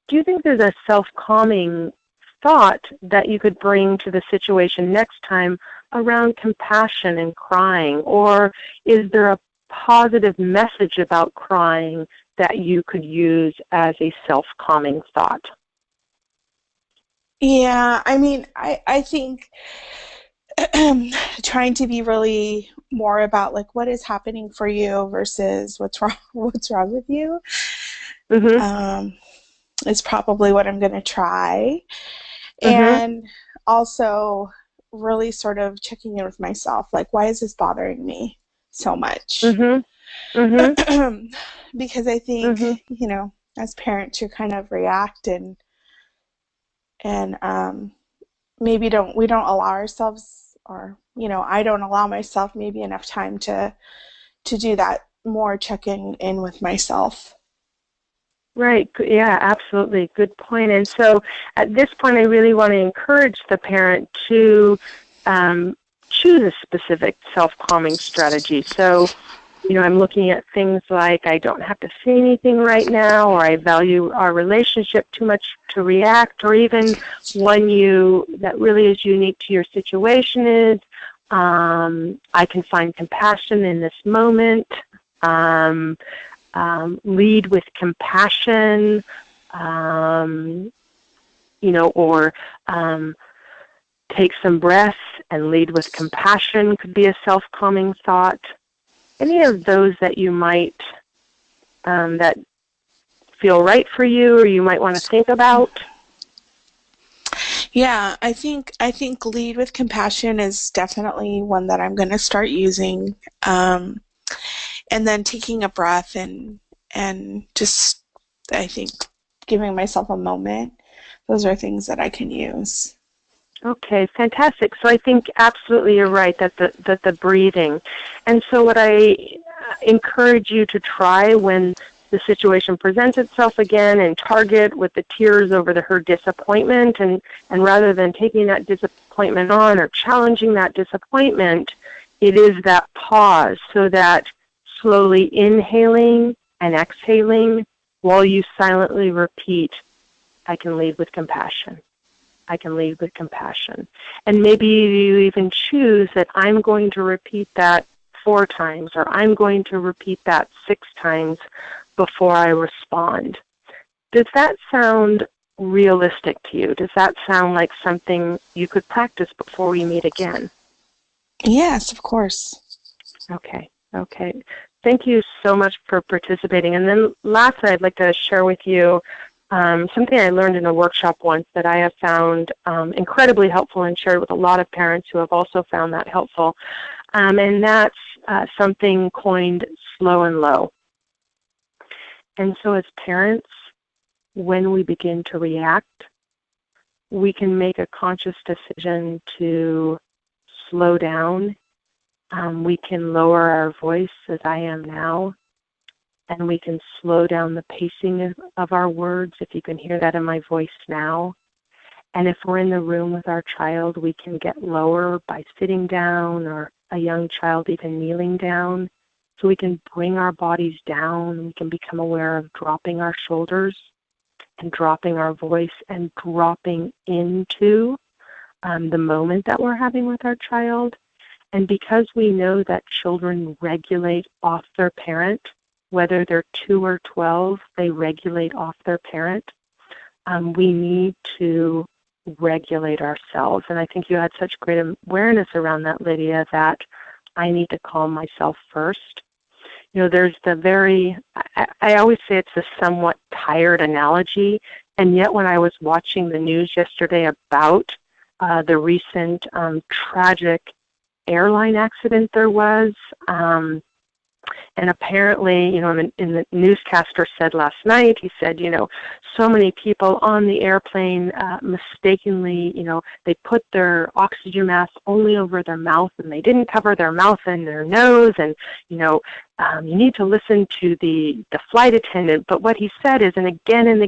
Do you think there's a self-calming thought that you could bring to the situation next time around compassion and crying? Or is there a positive message about crying that you could use as a self-calming thought? Yeah, I mean, I think trying to be really more about like what is happening for you versus what's wrong with you Mm-hmm. is probably what I'm going to try. Mm-hmm. And also really sort of checking in with myself, like, why is this bothering me so much? Mm-hmm. Mm-hmm. Because I think, Mm-hmm. as parents, you kind of react and maybe we don't allow ourselves, or I don't allow myself maybe enough time to do that more checking in with myself. Right. Yeah, absolutely. Good point. And so at this point, I really want to encourage the parent to choose a specific self-calming strategy. So, I'm looking at things like I don't have to say anything right now, or I value our relationship too much to react, or even one that really is unique to your situation is I can find compassion in this moment. Lead with compassion, or take some breaths and lead with compassion could be a self-calming thought. Any of those that you might, that feel right for you or you might want to think about? Yeah, I think lead with compassion is definitely one that I'm going to start using. And then taking a breath and just, I think, giving myself a moment. Those are things that I can use. Okay, fantastic. So I think absolutely you're right that the breathing. And so what I encourage you to try when the situation presents itself again, and target with the tears over her disappointment, and rather than taking that disappointment on or challenging that disappointment, it is that pause, so that slowly inhaling and exhaling while you silently repeat, I can lead with compassion. I can lead with compassion. And maybe you even choose that I'm going to repeat that 4 times, or I'm going to repeat that 6 times before I respond. Does that sound realistic to you? Does that sound like something you could practice before we meet again? Yes, of course. Okay. Thank you so much for participating. And then lastly, I'd like to share with you something I learned in a workshop once that I have found incredibly helpful, and shared with a lot of parents who have also found that helpful. And that's something coined slow and low. And so as parents, when we begin to react, we can make a conscious decision to slow down. We can lower our voice, as I am now, and we can slow down the pacing of our words, if you can hear that in my voice now. And if we're in the room with our child, we can get lower by sitting down, or a young child even kneeling down. So we can bring our bodies down. We can become aware of dropping our shoulders and dropping our voice and dropping into the moment that we're having with our child. And because we know that children regulate off their parent, whether they're 2 or 12, they regulate off their parent. We need to regulate ourselves. And I think you had such great awareness around that, Lydia, that I need to calm myself first. There's I always say it's a somewhat tired analogy, and yet when I was watching the news yesterday about the recent tragic airline accident there was, And apparently, in the newscaster said last night, he said, so many people on the airplane mistakenly, they put their oxygen mask only over their mouth and they didn't cover their mouth and their nose. And, you need to listen to the flight attendant. But what he said is, and again,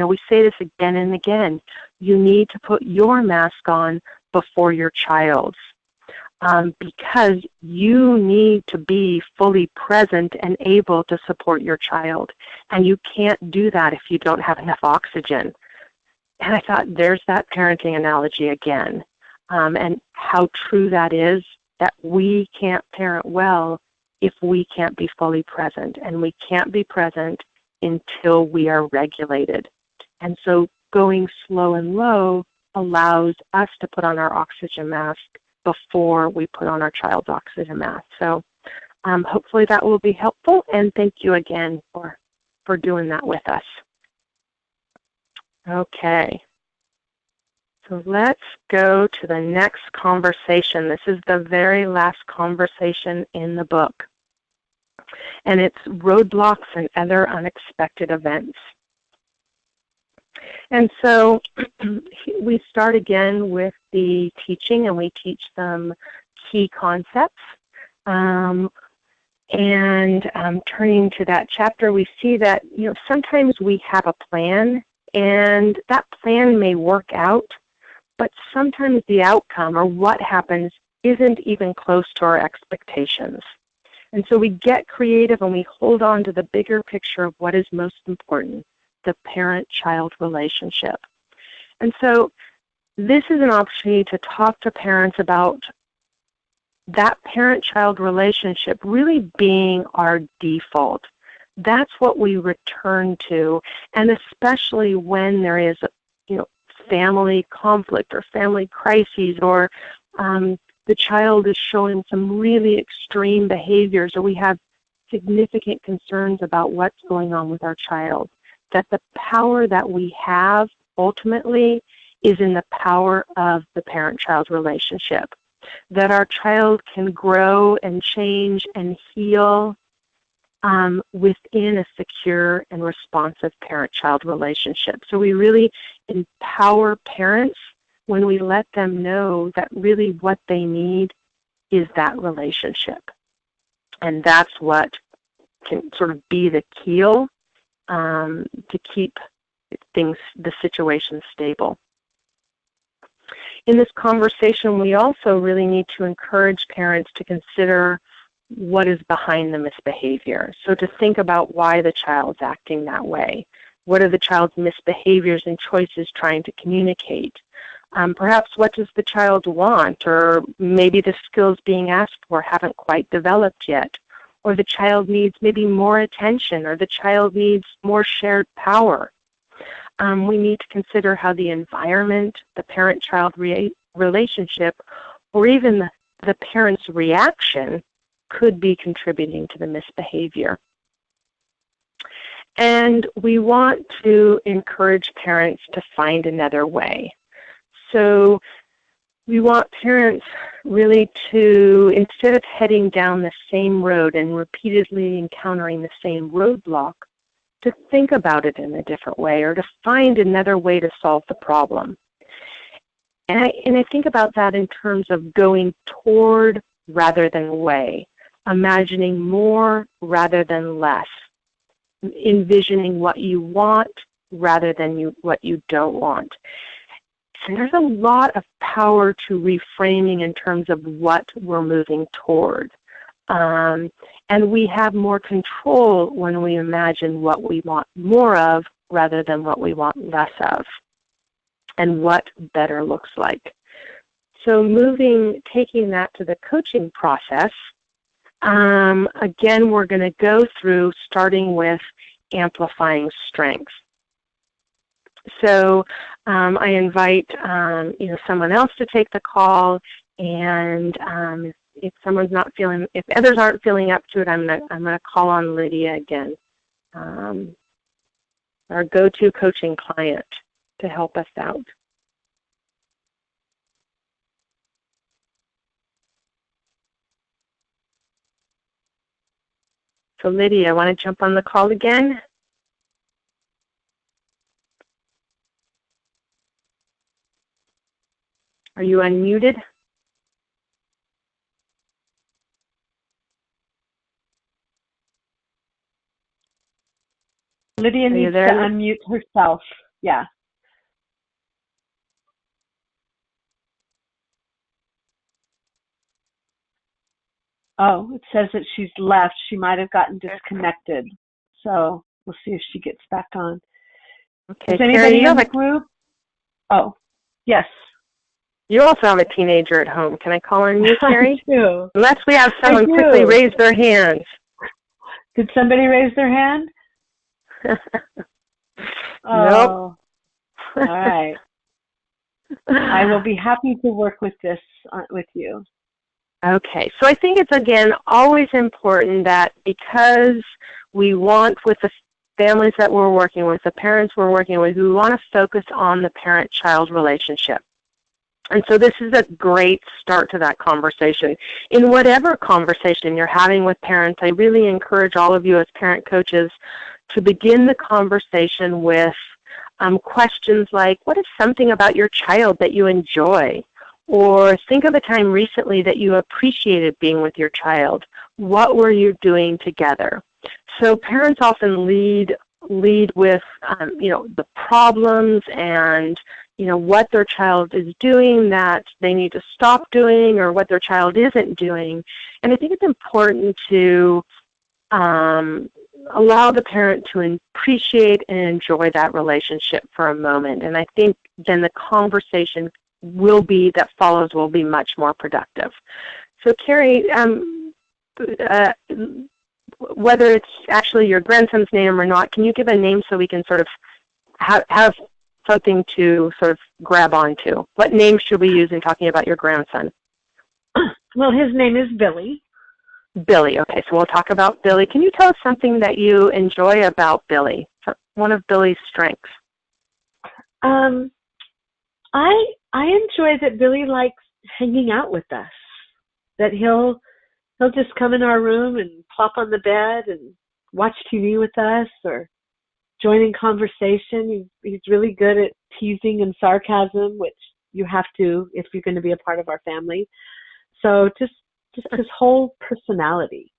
we say this again and again, you need to put your mask on before your child's. Because you need to be fully present and able to support your child. And you can't do that if you don't have enough oxygen. And I thought, there's that parenting analogy again. And how true that is, that we can't parent well if we can't be fully present. And we can't be present until we are regulated. And so going slow and low allows us to put on our oxygen mask before we put on our child's oxygen mask. So hopefully that will be helpful, and thank you again for doing that with us. Okay, so let's go to the next conversation. This is the very last conversation in the book, and it's roadblocks and other unexpected events. And so we start again with the teaching, and we teach them key concepts. And turning to that chapter, we see that sometimes we have a plan, and that plan may work out, but sometimes the outcome or what happens isn't even close to our expectations. And so we get creative and we hold on to the bigger picture of what is most important, the parent-child relationship. And so this is an opportunity to talk to parents about that parent-child relationship really being our default. That's what we return to, and especially when there is family conflict or family crises, or the child is showing some really extreme behaviors, or we have significant concerns about what's going on with our child. That the power that we have ultimately is in the power of the parent-child relationship. That our child can grow and change and heal within a secure and responsive parent-child relationship. So we really empower parents when we let them know that really what they need is that relationship. And that's what can sort of be the keel to keep the situation stable. In this conversation, we also really need to encourage parents to consider what is behind the misbehavior. So to think about why the child's acting that way. What are the child's misbehaviors and choices trying to communicate? Perhaps what does the child want, or maybe the skills being asked for haven't quite developed yet, or the child needs maybe more attention, or the child needs more shared power. We need to consider how the environment, the parent-child relationship, or even the parent's reaction could be contributing to the misbehavior. And we want to encourage parents to find another way. So we want parents really to, instead of heading down the same road and repeatedly encountering the same roadblock, to think about it in a different way, or to find another way to solve the problem. And I think about that in terms of going toward rather than away, imagining more rather than less, envisioning what you want rather than what you don't want. And there's a lot of power to reframing in terms of what we're moving toward. And we have more control when we imagine what we want more of rather than what we want less of, and what better looks like. So taking that to the coaching process, again, we're going to go through starting with amplifying strengths. So I invite someone else to take the call, and if others aren't feeling up to it, I'm gonna call on Lydia again, our go-to coaching client, to help us out. So Lydia, want to jump on the call again? Are you unmuted? Lydia needs to unmute herself. Yeah. Oh, it says that she's left. She might have gotten disconnected. So we'll see if she gets back on. Okay, is anybody in the group? Oh, yes. You also have a teenager at home. Can I call on you, Carrie? I do. Unless we have someone quickly raise their hands. Did somebody raise their hand? Nope. All right. I will be happy to work with this with you. Okay, so I think it's, again, always important that because we want, with the families that we're working with, the parents we're working with, we want to focus on the parent-child relationship. And so this is a great start to that conversation. In whatever conversation you're having with parents, I really encourage all of you as parent coaches to begin the conversation with questions like, what is something about your child that you enjoy? Or think of a time recently that you appreciated being with your child. What were you doing together? So parents often lead with, the problems and, what their child is doing that they need to stop doing or what their child isn't doing. And I think it's important to allow the parent to appreciate and enjoy that relationship for a moment. And I think then the conversation that follows will be much more productive. So Carrie, whether it's actually your grandson's name or not, can you give a name so we can sort of have something to sort of grab onto? What name should we use in talking about your grandson? Well, his name is Billy. Billy, okay, so we'll talk about Billy. Can you tell us something that you enjoy about Billy, one of Billy's strengths? I enjoy that Billy likes hanging out with us, that he'll just come in our room and plop on the bed and watch TV with us or join in conversation. He's really good at teasing and sarcasm, which you have to if you're going to be a part of our family. So just his whole personality.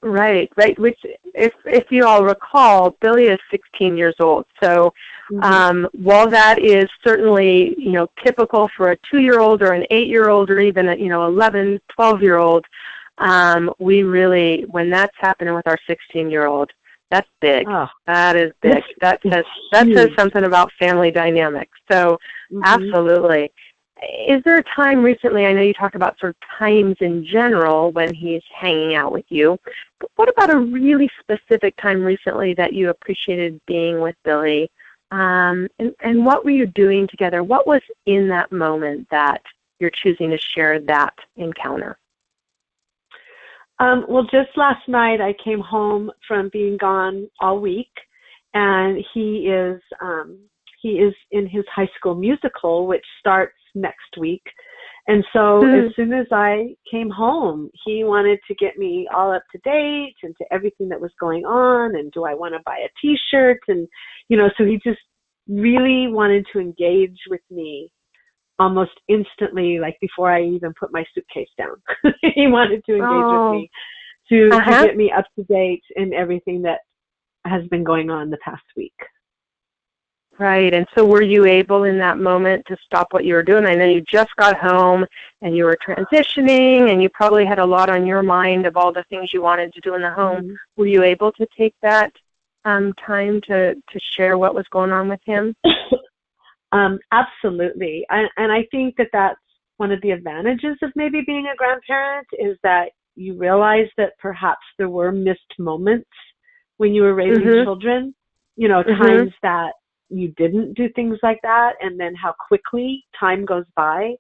Right. Which, if you all recall, Billy is 16 years old. So while that is certainly, typical for a 2-year-old or an 8-year-old or even a, 11, 12-year-old, we really, when that's happening with our 16-year-old, that's big. Oh, that is big. That says something about family dynamics. So absolutely. Is there a time recently, I know you talked about sort of times in general when he's hanging out with you, but what about a really specific time recently that you appreciated being with Billy? And what were you doing together? What was in that moment that you're choosing to share that encounter? Well, just last night I came home from being gone all week, and he is in his high school musical, which starts next week. And so as soon as I came home, he wanted to get me all up to date and to everything that was going on, and do I want to buy a t-shirt? And, so he just really wanted to engage with me almost instantly, like before I even put my suitcase down. He wanted to engage with me to get me up to date in everything that has been going on the past week. Right, and so were you able in that moment to stop what you were doing? I know you just got home and you were transitioning and you probably had a lot on your mind of all the things you wanted to do in the home. Were you able to take that time to share what was going on with him? Absolutely, and I think that that's one of the advantages of maybe being a grandparent, is that you realize that perhaps there were missed moments when you were raising children, times that you didn't do things like that, and then how quickly time goes by.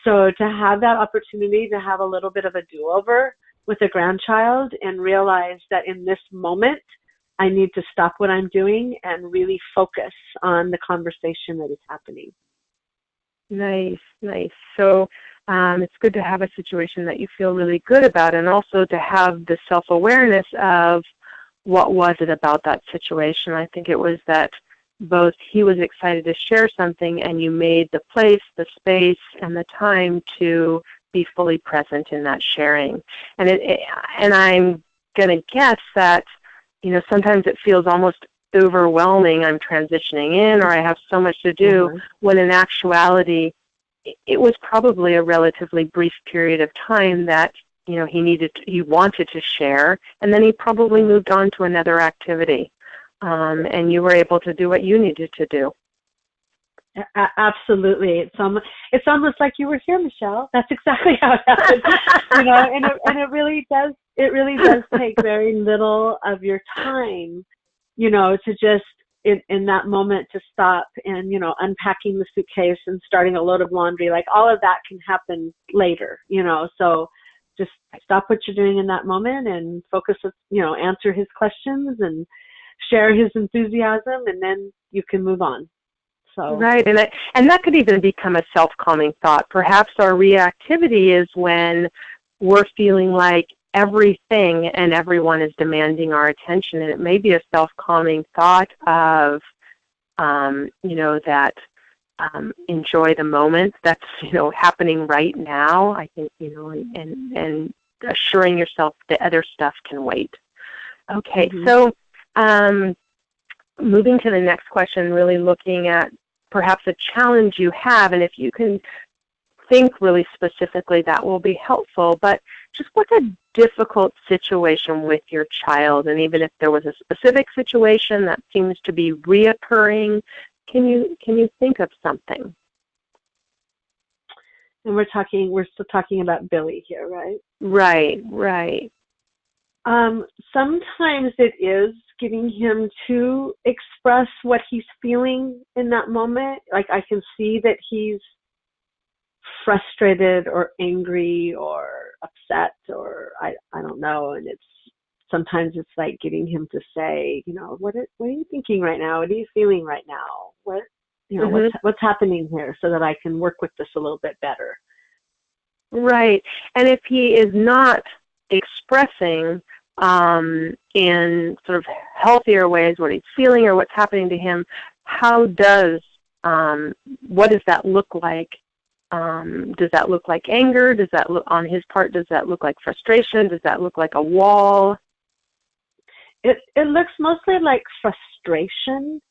So to have that opportunity to have a little bit of a do-over with a grandchild and realize that in this moment I need to stop what I'm doing and really focus on the conversation that is happening. Nice. So It's good to have a situation that you feel really good about, and also to have the self-awareness of what was it about that situation. I think it was that both he was excited to share something, and you made the place, the space, and the time to be fully present in that sharing. And I'm going to guess that, sometimes it feels almost overwhelming. I'm transitioning in, or I have so much to do, when in actuality, it was probably a relatively brief period of time that, he wanted to share, and then he probably moved on to another activity. And you were able to do what you needed to do. Absolutely. It's almost like you were here, Michelle. That's exactly how it happened. And it really does take very little of your time, to just in that moment to stop and, unpacking the suitcase and starting a load of laundry. Like, all of that can happen later, so just stop what you're doing in that moment and focus, answer his questions and share his enthusiasm, and then you can move on. So. Right, and that could even become a self-calming thought. Perhaps our reactivity is when we're feeling like everything and everyone is demanding our attention, and it may be a self-calming thought of, that enjoy the moment that's, happening right now. I think, and assuring yourself that other stuff can wait. Okay, so moving to the next question, really looking at perhaps a challenge you have, and if you can think really specifically, that will be helpful. But just what's a difficult situation with your child? And even if there was a specific situation that seems to be reoccurring, can you think of something? And we're still talking about Billy here, right? Right. Sometimes it is getting him to express what he's feeling in that moment. Like, I can see that he's frustrated or angry or upset, or I don't know. And sometimes it's like getting him to say, what are you thinking right now? What are you feeling right now? What's happening here, so that I can work with this a little bit better. Right. And if he is not expressing in sort of healthier ways what he's feeling or what's happening to him, what does that look like? Does that look like anger? Does that look, on his part, does that look like frustration? Does that look like a wall? It looks mostly like frustration.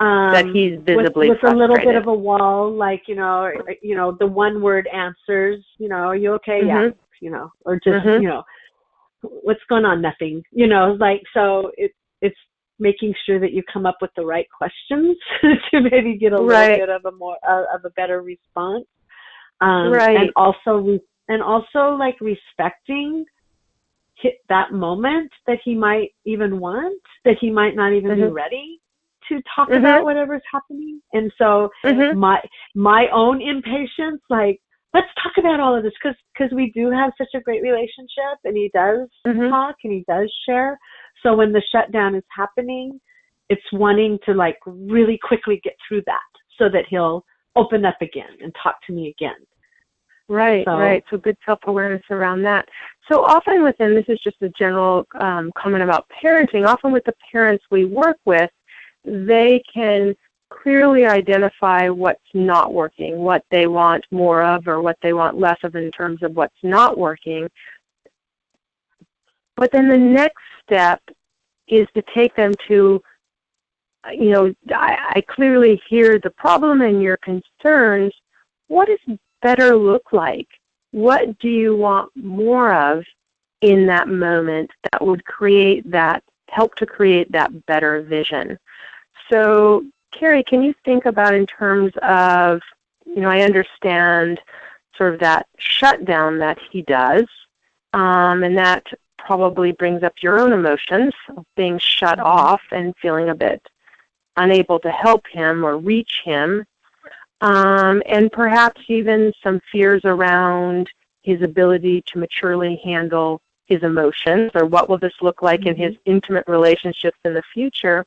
That he's visibly with frustrated. A little bit of a wall, like, the one word answers, are you okay? Yeah, or just, what's going on? Nothing, so it's making sure that you come up with the right questions to maybe get a little bit of a better response. And also like respecting that moment that he might even want, that he might not even be ready to talk about whatever's happening. And so my own impatience, like, let's talk about all of this, because we do have such a great relationship, and he does talk and he does share. So when the shutdown is happening, it's wanting to like really quickly get through that so that he'll open up again and talk to me again. Right. So good self-awareness around that. So often within, this is just a general comment about parenting, often with the parents we work with, they can clearly identify what's not working, what they want more of or what they want less of in terms of what's not working. But then the next step is to take them to, I clearly hear the problem and your concerns. What does better look like? What do you want more of in that moment that would help to create that better vision? So, Carrie, can you think about in terms of, I understand sort of that shutdown that he does, and that probably brings up your own emotions of being shut off and feeling a bit unable to help him or reach him, and perhaps even some fears around his ability to maturely handle his emotions, or what will this look like in his intimate relationships in the future.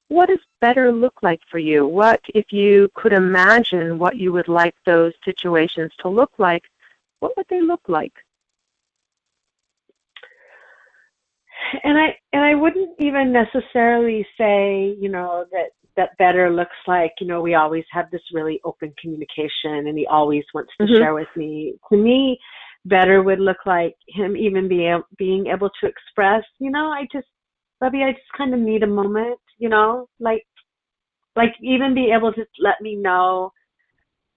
what does better look like for you? What, if you could imagine what you would like those situations to look like, what would they look like? And I wouldn't even necessarily say, that better looks like, we always have this really open communication and he always wants to share with me. To me, better would look like him even being able to express, Bubby, I just kind of need a moment, like even be able to let me know,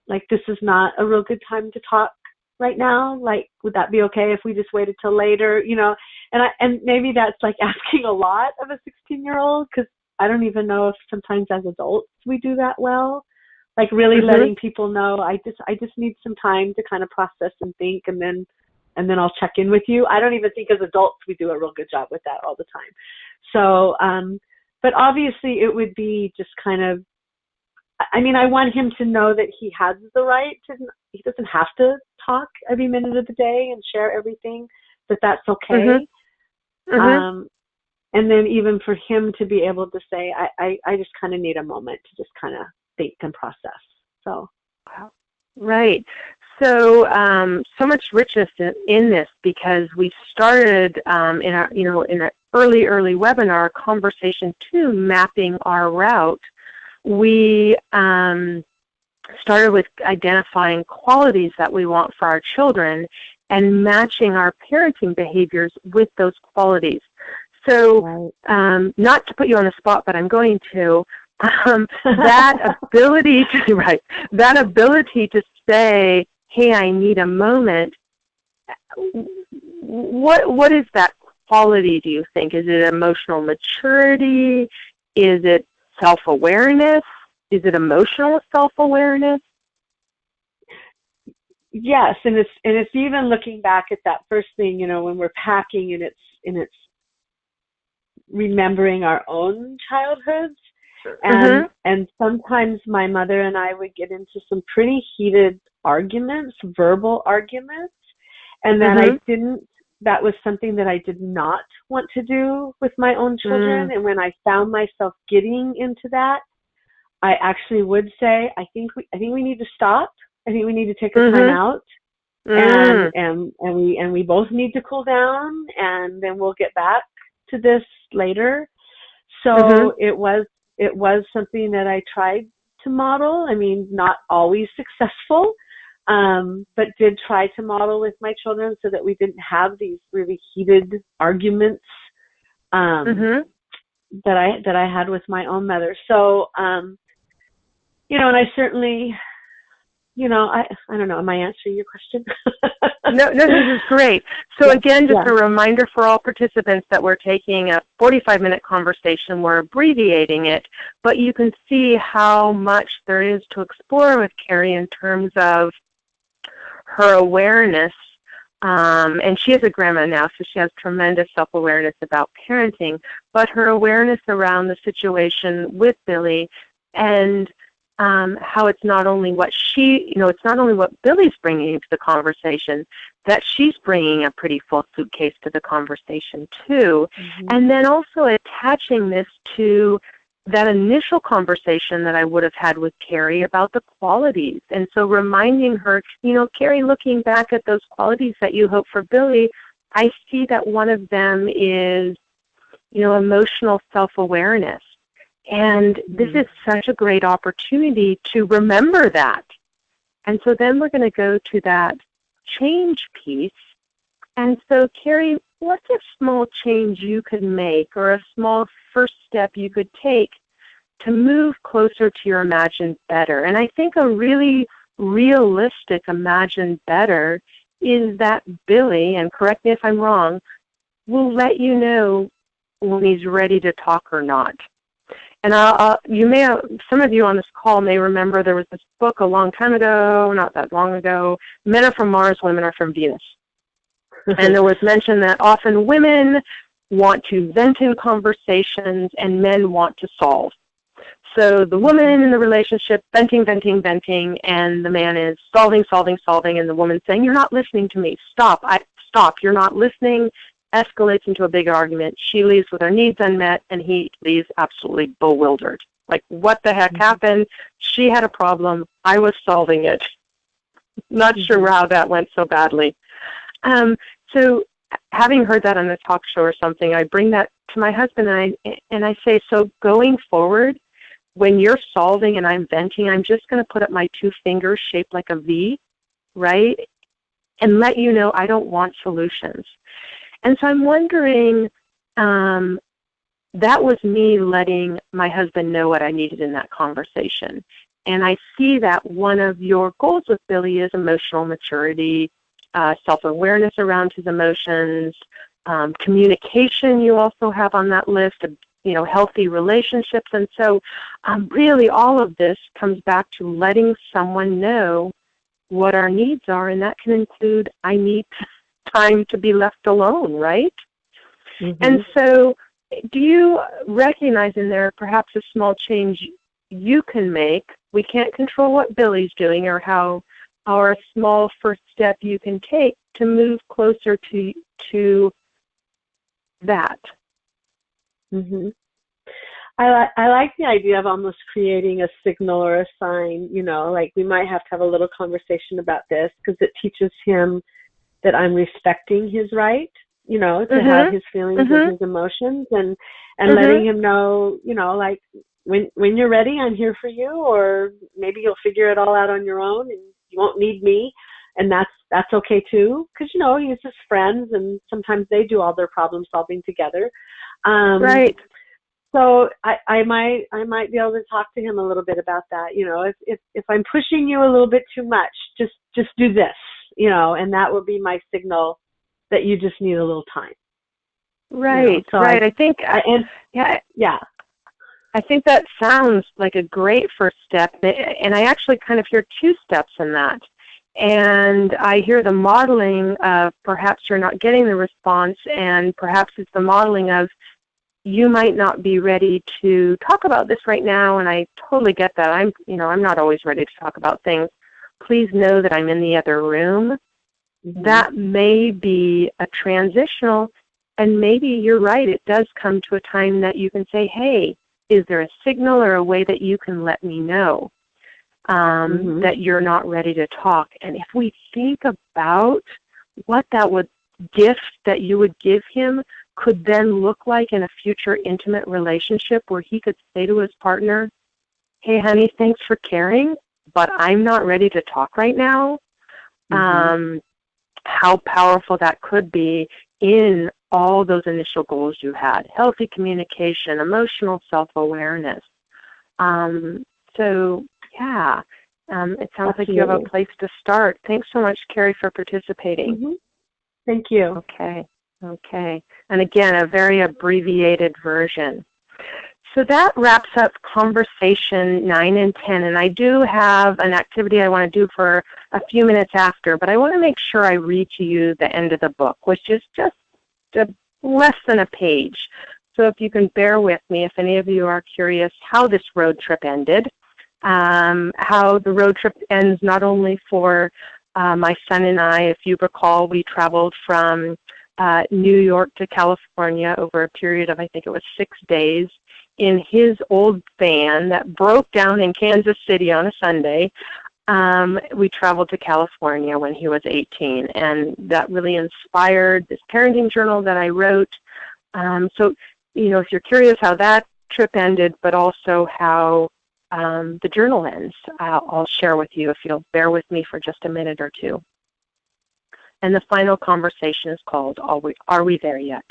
like, this is not a real good time to talk right now. Like, would that be okay if we just waited till later, and maybe that's like asking a lot of a 16-year-old, because I don't even know if sometimes as adults we do that well, like really letting people know, I just need some time to kind of process and think, and then I'll check in with you. I don't even think as adults we do a real good job with that all the time. So, but obviously it would be just kind of, I want him to know that he has the right to, he doesn't have to talk every minute of the day and share everything, that's okay. And then even for him to be able to say, I just kind of need a moment to just kind of think and process. So. Right. So, so much richness in this, because we started in our early webinar, conversation 2, mapping our route. We started with identifying qualities that we want for our children and matching our parenting behaviors with those qualities. So, not to put you on the spot, but I'm going to. That ability to say, hey, I need a moment. What is that quality, do you think? Is it emotional maturity? Is it self-awareness? Is it emotional self-awareness? Yes, and it's even looking back at that first thing, when we're packing, and it's remembering our own childhoods. And sometimes my mother and I would get into some pretty heated arguments, verbal arguments, and that was something that I did not want to do with my own children. And when I found myself getting into that, I actually would say, I think we need to stop. I think we need to take a time out, and we both need to cool down, and then we'll get back to this later. So it was something that I tried to model. Not always successful, but did try to model with my children so that we didn't have these really heated arguments that I had with my own mother. So, and I certainly, I don't know, am I answering your question? No, this is great. So again, just a reminder for all participants that we're taking a 45-minute conversation. We're abbreviating it, but you can see how much there is to explore with Carrie in terms of her awareness. And she is a grandma now, so she has tremendous self-awareness about parenting, but her awareness around the situation with Billy, and how it's not only what it's not only what Billy's bringing to the conversation, that she's bringing a pretty full suitcase to the conversation too. And then also attaching this to that initial conversation that I would have had with Carrie about the qualities. And so reminding her, Carrie, looking back at those qualities that you hope for Billy, I see that one of them is, emotional self-awareness. And this is such a great opportunity to remember that. And so then we're going to go to that change piece. And so, Carrie, what's a small change you could make, or a small first step you could take to move closer to your imagined better? And I think a really realistic imagined better is that Billy, and correct me if I'm wrong, will let you know when he's ready to talk or not. And some of you on this call may remember there was this book a long time ago, not that long ago, Men Are From Mars, Women Are From Venus. And there was mention that often women want to vent in conversations and men want to solve. So the woman in the relationship, venting, and the man is solving, and the woman saying, you're not listening to me. Stop, you're not listening. escalates into a big argument. She leaves with her needs unmet, and he leaves absolutely bewildered. Like, what the heck happened? She had a problem. I was solving it. Not sure how that went so badly. So having heard that on a talk show or something, I bring that to my husband, and I say, so going forward, when you're solving and I'm venting, I'm just going to put up my two fingers shaped like a V, right? And let you know I don't want solutions. And so I'm wondering, that was me letting my husband know what I needed in that conversation. And I see that one of your goals with Billy is emotional maturity, self-awareness around his emotions, communication you also have on that list of, healthy relationships. And so really all of this comes back to letting someone know what our needs are, and that can include, I need time to be left alone, right? And so do you recognize in there perhaps a small change you can make? We can't control what Billy's doing or how, or a small first step you can take to move closer to that. I like the idea of almost creating a signal or a sign, like we might have to have a little conversation about this because it teaches him that I'm respecting his right, to have his feelings and his emotions, and letting him know, like when you're ready, I'm here for you, or maybe you'll figure it all out on your own and you won't need me, and that's okay too, because he's his friends and sometimes they do all their problem solving together. Right. So I might be able to talk to him a little bit about that. If I'm pushing you a little bit too much, just do this, and that will be my signal that you just need a little time. Right. So right. I think that sounds like a great first step, and I actually kind of hear two steps in that. And I hear the modeling of perhaps you're not getting the response, and perhaps it's the modeling of you might not be ready to talk about this right now, and I totally get that. I'm not always ready to talk about things. Please know that I'm in the other room. That may be a transitional, and maybe you're right. It does come to a time that you can say, hey, is there a signal or a way that you can let me know that you're not ready to talk? And if we think about what that gift that you would give him could then look like in a future intimate relationship where he could say to his partner, hey, honey, thanks for caring, but I'm not ready to talk right now. How powerful that could be in all those initial goals you had: healthy communication, emotional self-awareness. So, yeah, it sounds like you have a place to start. Thanks so much, Carrie, for participating. Thank you. Okay. And again, a very abbreviated version. So that wraps up conversation 9 and 10, and I do have an activity I want to do for a few minutes after, but I want to make sure I read to you the end of the book, which is just less than a page. So if you can bear with me, if any of you are curious how this road trip ended, how the road trip ends not only for my son and I. If you recall, we traveled from New York to California over a period of, I think it was 6 days, in his old van that broke down in Kansas City on a Sunday. We traveled to California when he was 18, and that really inspired this parenting journal that I wrote. So, if you're curious how that trip ended, but also how the journal ends, I'll share with you if you'll bear with me for just a minute or two. And the final conversation is called, Are We There Yet?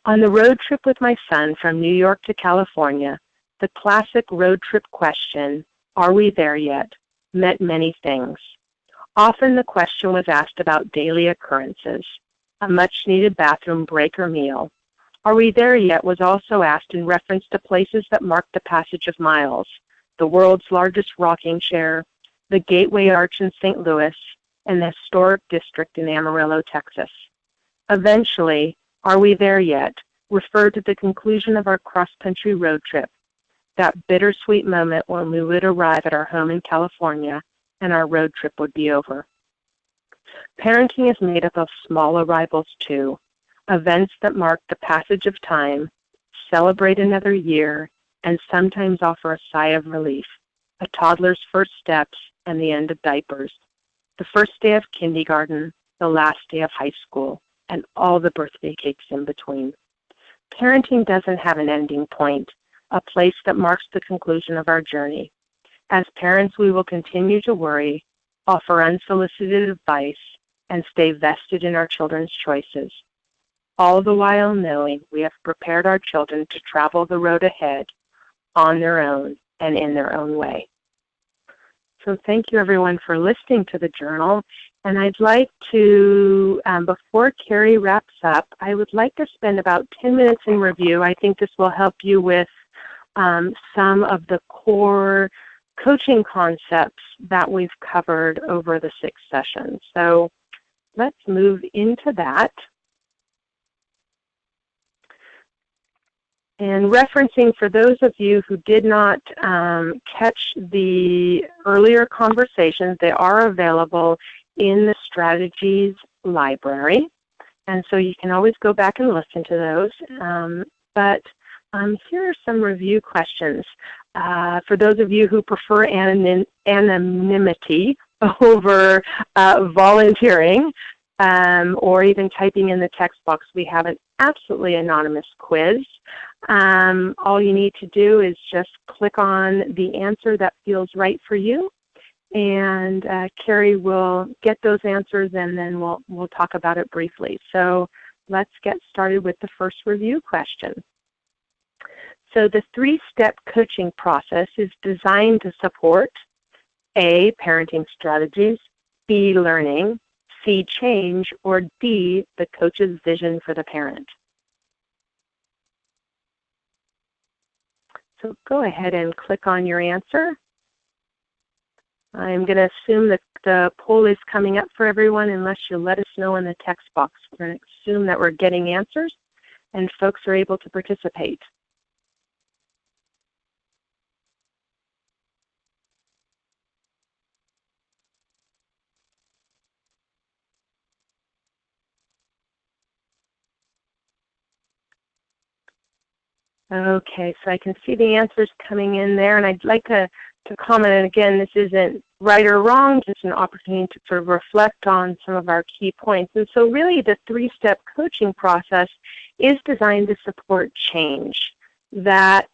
On the road trip with my son from New York to California, the classic road trip question, are we there yet, meant many things. Often the question was asked about daily occurrences, a much-needed bathroom break or meal. Are we there yet was also asked in reference to places that marked the passage of miles, the world's largest rocking chair, the Gateway Arch in St. Louis, and the historic district in Amarillo, Texas. Eventually, are we there yet referred to the conclusion of our cross-country road trip, that bittersweet moment when we would arrive at our home in California and our road trip would be over. Parenting is made up of small arrivals too. events that mark the passage of time, celebrate another year, and sometimes offer a sigh of relief, a toddler's first steps and the end of diapers, the first day of kindergarten, the last day of high school, and all the birthday cakes in between. Parenting doesn't have an ending point, a place that marks the conclusion of our journey. As parents, we will continue to worry, offer unsolicited advice, and stay vested in our children's choices, all the while knowing we have prepared our children to travel the road ahead on their own and in their own way. So thank you, everyone, for listening to the journal. And I'd like to, before Carrie wraps up, I would like to spend about 10 minutes in review. I think this will help you with some of the core coaching concepts that we've covered over the 6 sessions. So let's move into that. And referencing, for those of you who did not catch the earlier conversations, they are available in the Strategies library. And so you can always go back and listen to those. But here are some review questions. For those of you who prefer anonymity over volunteering, or even typing in the text box, we have an absolutely anonymous quiz. All you need to do is just click on the answer that feels right for you, and Carrie will get those answers, and then we'll talk about it briefly. So let's get started with the first review question. So the 3-step coaching process is designed to support A, parenting strategies, B, learning, C, change, or D, the coach's vision for the parent. So go ahead and click on your answer. I'm going to assume that the poll is coming up for everyone unless you let us know in the text box. We're going to assume that we're getting answers and folks are able to participate. Okay, so I can see the answers coming in there, and I'd like to comment, and again, this isn't right or wrong, just an opportunity to sort of reflect on some of our key points. And so really the 3-step coaching process is designed to support change, that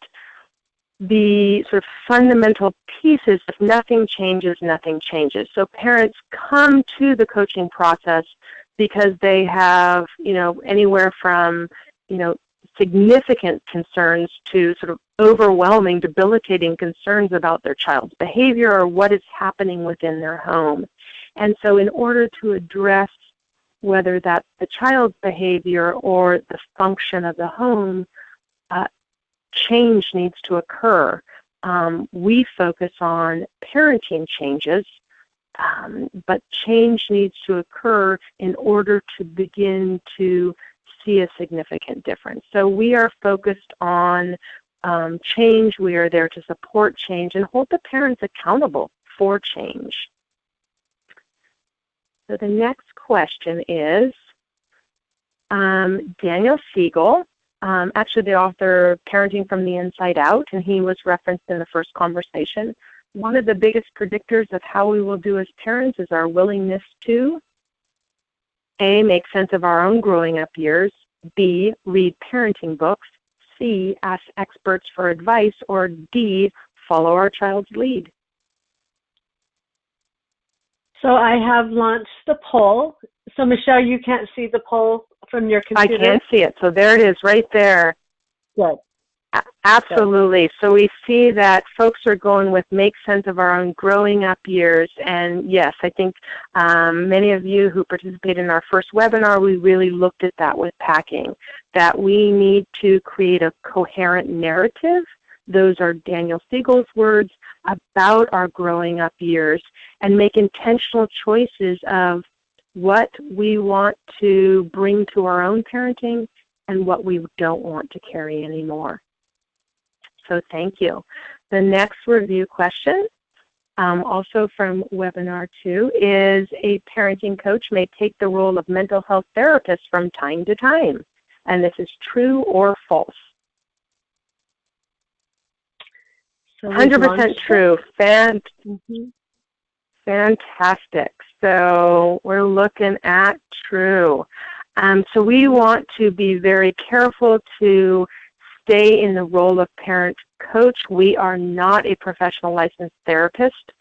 the sort of fundamental piece is if nothing changes, nothing changes. So parents come to the coaching process because they have, anywhere from, significant concerns to sort of overwhelming, debilitating concerns about their child's behavior or what is happening within their home. And so in order to address whether that's the child's behavior or the function of the home, change needs to occur. We focus on parenting changes, but change needs to occur in order to begin to see a significant difference. So we are focused on change. We are there to support change and hold the parents accountable for change. So the next question is Daniel Siegel, actually the author of Parenting from the Inside Out, and he was referenced in the first conversation. One of the biggest predictors of how we will do as parents is our willingness to A, make sense of our own growing up years, B, read parenting books, C, ask experts for advice, or D, follow our child's lead. So I have launched the poll. So Michelle, you can't see the poll from your computer? I can see it. So there it is right there. Good. Absolutely. So we see that folks are going with make sense of our own growing up years. And yes, I think many of you who participated in our first webinar, we really looked at that with packing, that we need to create a coherent narrative. Those are Daniel Siegel's words about our growing up years, and make intentional choices of what we want to bring to our own parenting and what we don't want to carry anymore. So thank you. The next review question also from webinar 2, is a parenting coach may take the role of mental health therapist from time to time. And this is true or false? So 100% true. Fantastic. So we're looking at true. So we want to be very careful to stay in the role of parent coach. We are not a professional licensed therapist.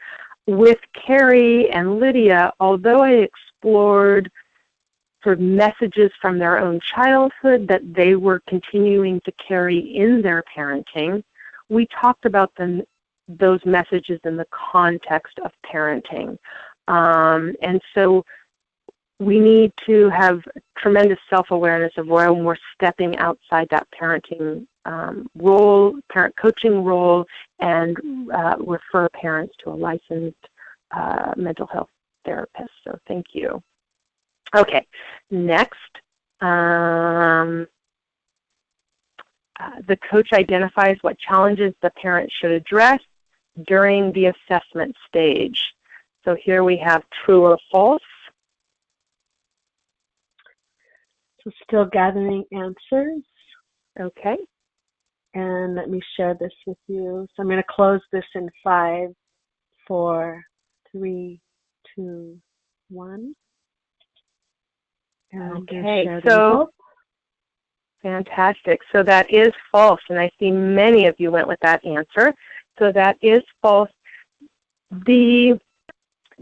With Carrie and Lydia, although I explored sort of messages from their own childhood that they were continuing to carry in their parenting, we talked about those messages in the context of parenting. And so we need to have tremendous self-awareness of when we're stepping outside that parenting role, parent coaching role, and refer parents to a licensed mental health therapist. So thank you. Okay, next. The coach identifies what challenges the parent should address during the assessment stage. So here we have true or false. So still gathering answers. Okay. And let me share this with you. So I'm going to close this in 5, 4, 3, 2, 1. And okay, so fantastic. So that is false, and I see many of you went with that answer. So that is false. The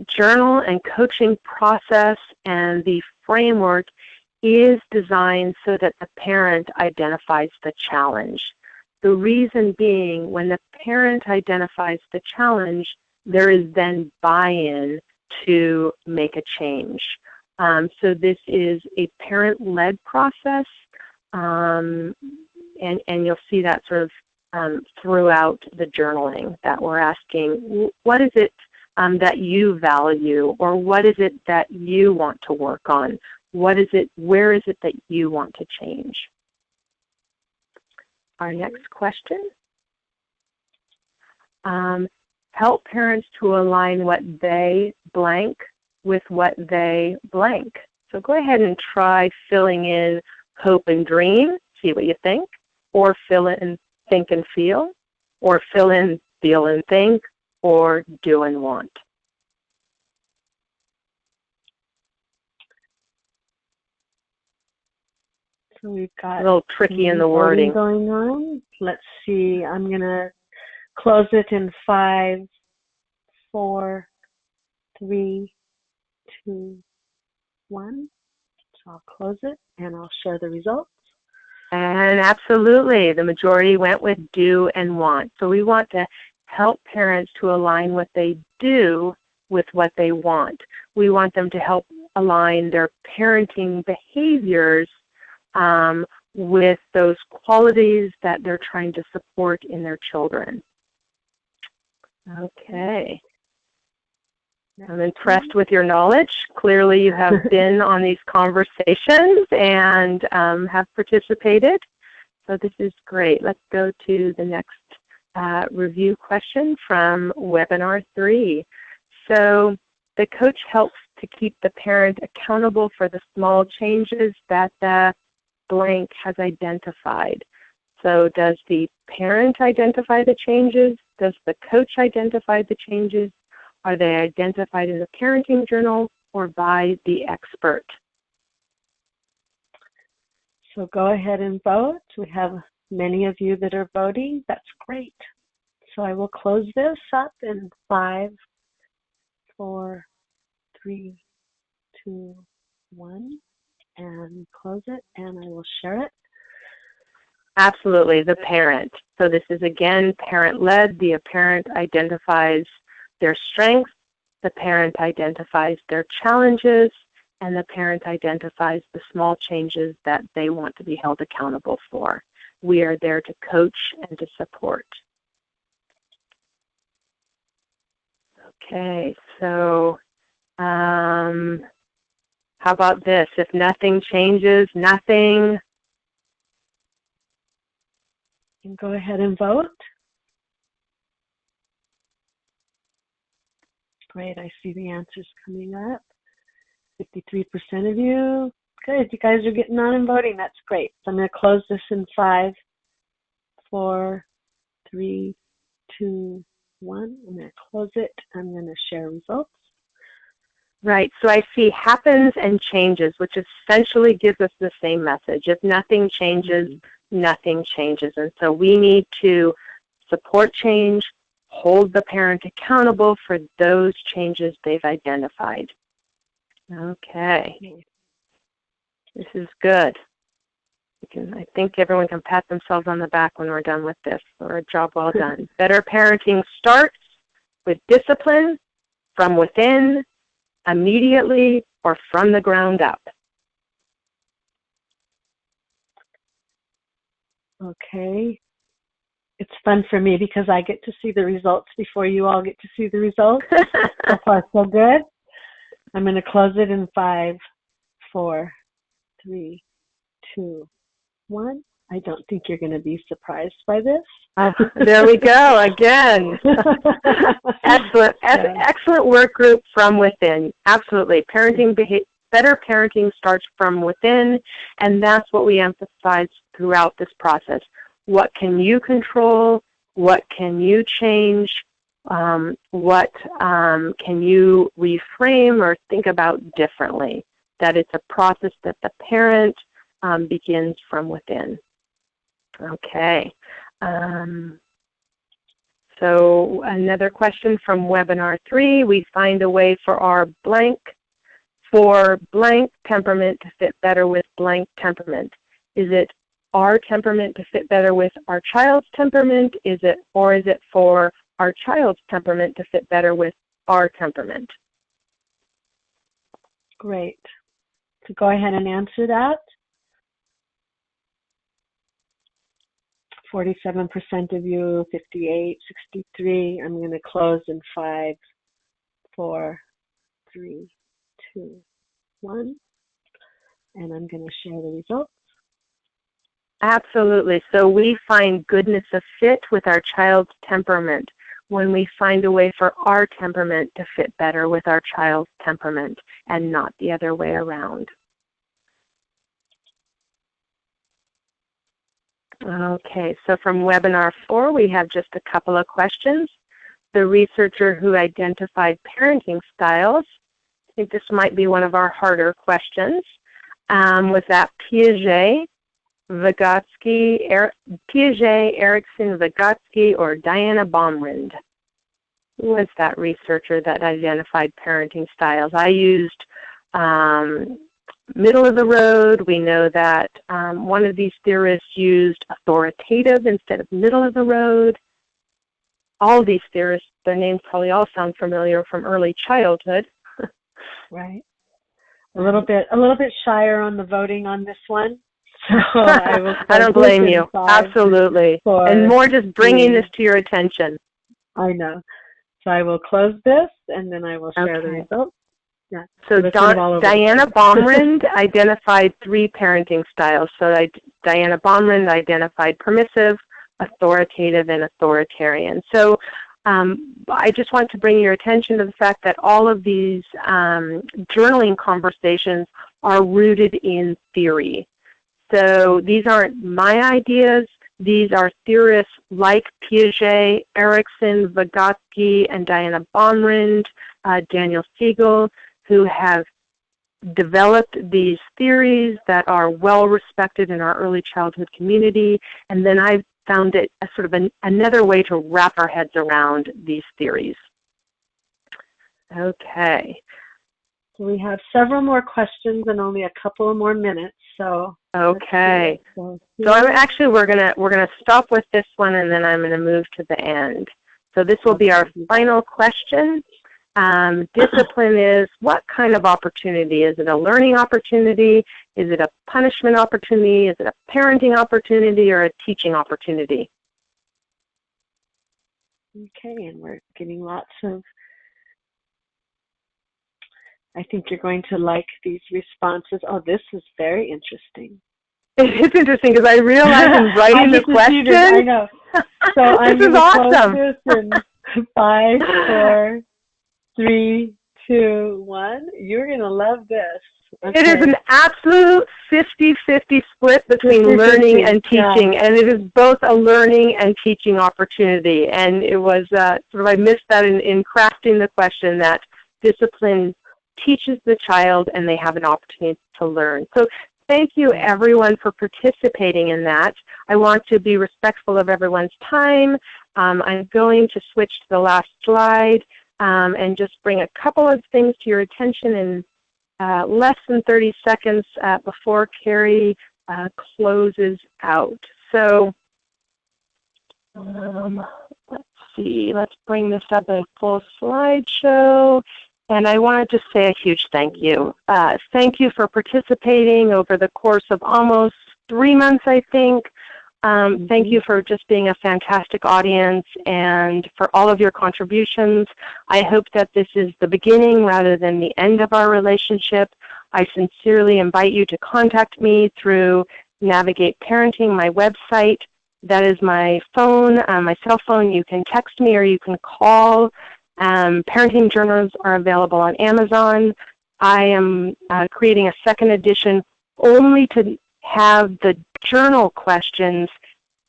journal and coaching process and the framework is designed so that the parent identifies the challenge. The reason being, when the parent identifies the challenge, there is then buy-in to make a change. So this is a parent-led process, and you'll see that sort of throughout the journaling that we're asking, what is it that you value, or what is it that you want to work on? What is it, where is it that you want to change? Our next question. Help parents to align what they blank with what they blank. So go ahead and try filling in hope and dream, see what you think, or fill in think and feel, or fill in feel and think, or do and want. So we've got a little tricky in the wording going on. Let's see. I'm going to close it in 5, 4, 3, 2, 1. So I'll close it and I'll share the results. And absolutely, the majority went with do and want. So we want to help parents to align what they do with what they want. We want them to help align their parenting behaviors with those qualities that they're trying to support in their children. Okay. I'm impressed with your knowledge. Clearly you have been on these conversations and have participated. So this is great. Let's go to the next review question from webinar 3. So the coach helps to keep the parent accountable for the small changes that the blank has identified. So does the parent identify the changes? Does the coach identify the changes? Are they identified in the parenting journal or by the expert? So go ahead and vote. We have many of you that are voting. That's great. So I will close this up in 5, 4, 3, 2, 1, and close it, and I will share it. Absolutely, the parent. So this is, again, parent-led. The parent identifies their strengths, the parent identifies their challenges, and the parent identifies the small changes that they want to be held accountable for. We are there to coach and to support. Okay, so how about this? If nothing changes, nothing. And go ahead and vote. Great, I see the answers coming up. 53% of you. Good, you guys are getting on and voting. That's great. So I'm going to close this in 5, 4, 3, 2, 1. I'm going to close it. I'm going to share results. Right, so I see happens and changes, which essentially gives us the same message. If nothing changes, nothing changes. And so we need to support change, hold the parent accountable for those changes they've identified. Okay, this is good. I think everyone can pat themselves on the back when we're done with this, or a job well done. Better parenting starts with discipline from within, immediately, or from the ground up. Okay. It's fun for me because I get to see the results before you all get to see the results. So far, so good. I'm going to close it in 5, 4, 3, 2, 1. I don't think you're going to be surprised by this. There we go again. Excellent, excellent work group from within. Absolutely, better parenting starts from within, and that's what we emphasize throughout this process. What can you control? What can you change? What can you reframe or think about differently? That it's a process that the parent begins from within. Okay. So another question from webinar 3. We find a way for our blank temperament to fit better with blank temperament. Is it our temperament to fit better with our child's temperament? Or is it for our child's temperament to fit better with our temperament? Great. So go ahead and answer that. 47% of you, 58, 63. I'm going to close in 5, 4, 3, 2, 1. And I'm going to share the results. Absolutely. So we find goodness of fit with our child's temperament when we find a way for our temperament to fit better with our child's temperament and not the other way around. Okay, so from webinar 4, we have just a couple of questions. The researcher who identified parenting styles, I think this might be one of our harder questions, was that Piaget, Erikson, Vygotsky, or Diana Baumrind? Who was that researcher that identified parenting styles? I used middle of the road. We know that one of these theorists used authoritative instead of middle of the road. All these theorists, their names probably all sound familiar from early childhood. Right. A little bit shyer on the voting on this one. So I don't blame you. Absolutely. And more just bringing this to your attention. I know. So I will close this, and then I will share the results. Yeah. So Diana Baumrind identified 3 parenting styles. So Diana Baumrind identified permissive, authoritative, and authoritarian. So I just want to bring your attention to the fact that all of these journaling conversations are rooted in theory. So these aren't my ideas. These are theorists like Piaget, Erikson, Vygotsky, and Diana Baumrind, Daniel Siegel, who have developed these theories that are well respected in our early childhood community. And then I've found it as sort of another way to wrap our heads around these theories. Okay. So we have several more questions and only a couple of more minutes. So okay. So we're gonna stop with this one, and then I'm gonna move to the end. So this will be our final question. Discipline is what kind of opportunity? Is it a learning opportunity? Is it a punishment opportunity? Is it a parenting opportunity or a teaching opportunity? Okay, and we're getting lots of, I think you're going to like these responses. Oh, this is very interesting. It's interesting because I realize I'm writing the question. I know. So I'm this is awesome. This in 5, 4, 3, 2, 1. You're going to love this. Okay. It is an absolute 50-50 split between 50-50, learning and teaching, and it is both a learning and teaching opportunity. And it was I missed that in crafting the question, that discipline teaches the child and they have an opportunity to learn. So thank you, everyone, for participating in that. I want to be respectful of everyone's time. I'm going to switch to the last slide and just bring a couple of things to your attention in less than 30 seconds before Carrie closes out. So let's see, let's bring this up in full slideshow. And I want to just say a huge thank you. Thank you for participating over the course of almost 3 months, I think. Thank you for just being a fantastic audience and for all of your contributions. I hope that this is the beginning rather than the end of our relationship. I sincerely invite you to contact me through Navigate Parenting, my website. That is my phone, my cell phone. You can text me or you can call. Parenting journals are available on Amazon. I am creating a second edition only to have the journal questions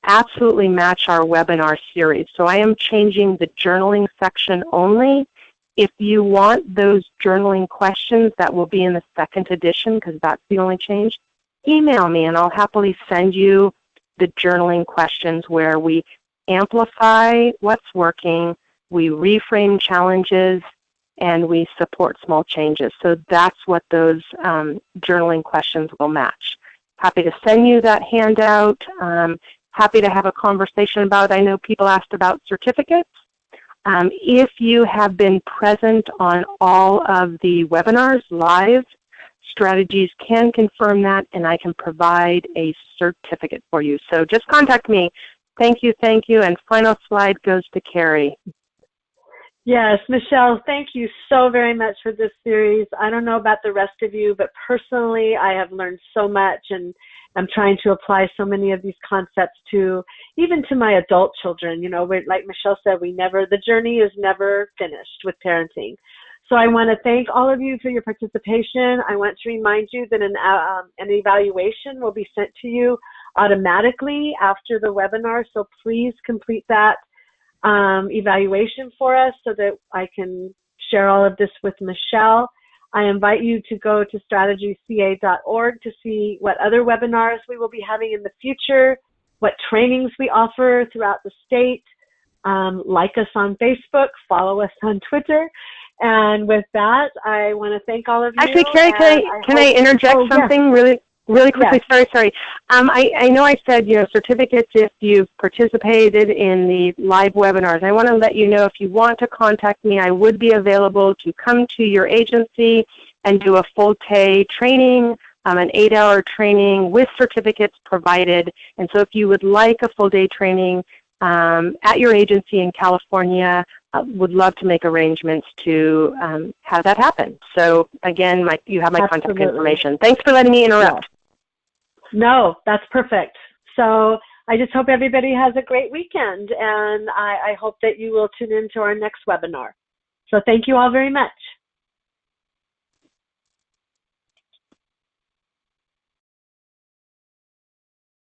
absolutely match our webinar series. So I am changing the journaling section only. If you want those journaling questions, that will be in the second edition because that's the only change. Email me and I'll happily send you the journaling questions where we amplify what's working, we reframe challenges, and we support small changes. So that's what those journaling questions will match. Happy to send you that handout. Happy to have a conversation about it. I know people asked about certificates. If you have been present on all of the webinars live, Strategies can confirm that, and I can provide a certificate for you. So just contact me. Thank you, and final slide goes to Carrie. Yes, Michelle, thank you so very much for this series. I don't know about the rest of you, but personally, I have learned so much, and I'm trying to apply so many of these concepts to, even to my adult children. You know, like Michelle said, the journey is never finished with parenting. So I want to thank all of you for your participation. I want to remind you that an evaluation will be sent to you automatically after the webinar, so please complete that evaluation for us so that I can share all of this with Michelle. I invite you to go to strategyca.org to see what other webinars we will be having in the future, what trainings we offer throughout the state. Like us on Facebook, follow us on Twitter. And with that, I want to thank all of you. Actually, Carrie, can I interject something really quickly? Yes. Sorry. I know I said, certificates if you've participated in the live webinars. I want to let you know if you want to contact me, I would be available to come to your agency and do a full-day training, an 8-hour training with certificates provided. And so if you would like a full-day training at your agency in California, would love to make arrangements to have that happen. So again, you have my contact information. Thanks for letting me interrupt. No, that's perfect. So I just hope everybody has a great weekend, and I hope that you will tune in to our next webinar. So thank you all very much.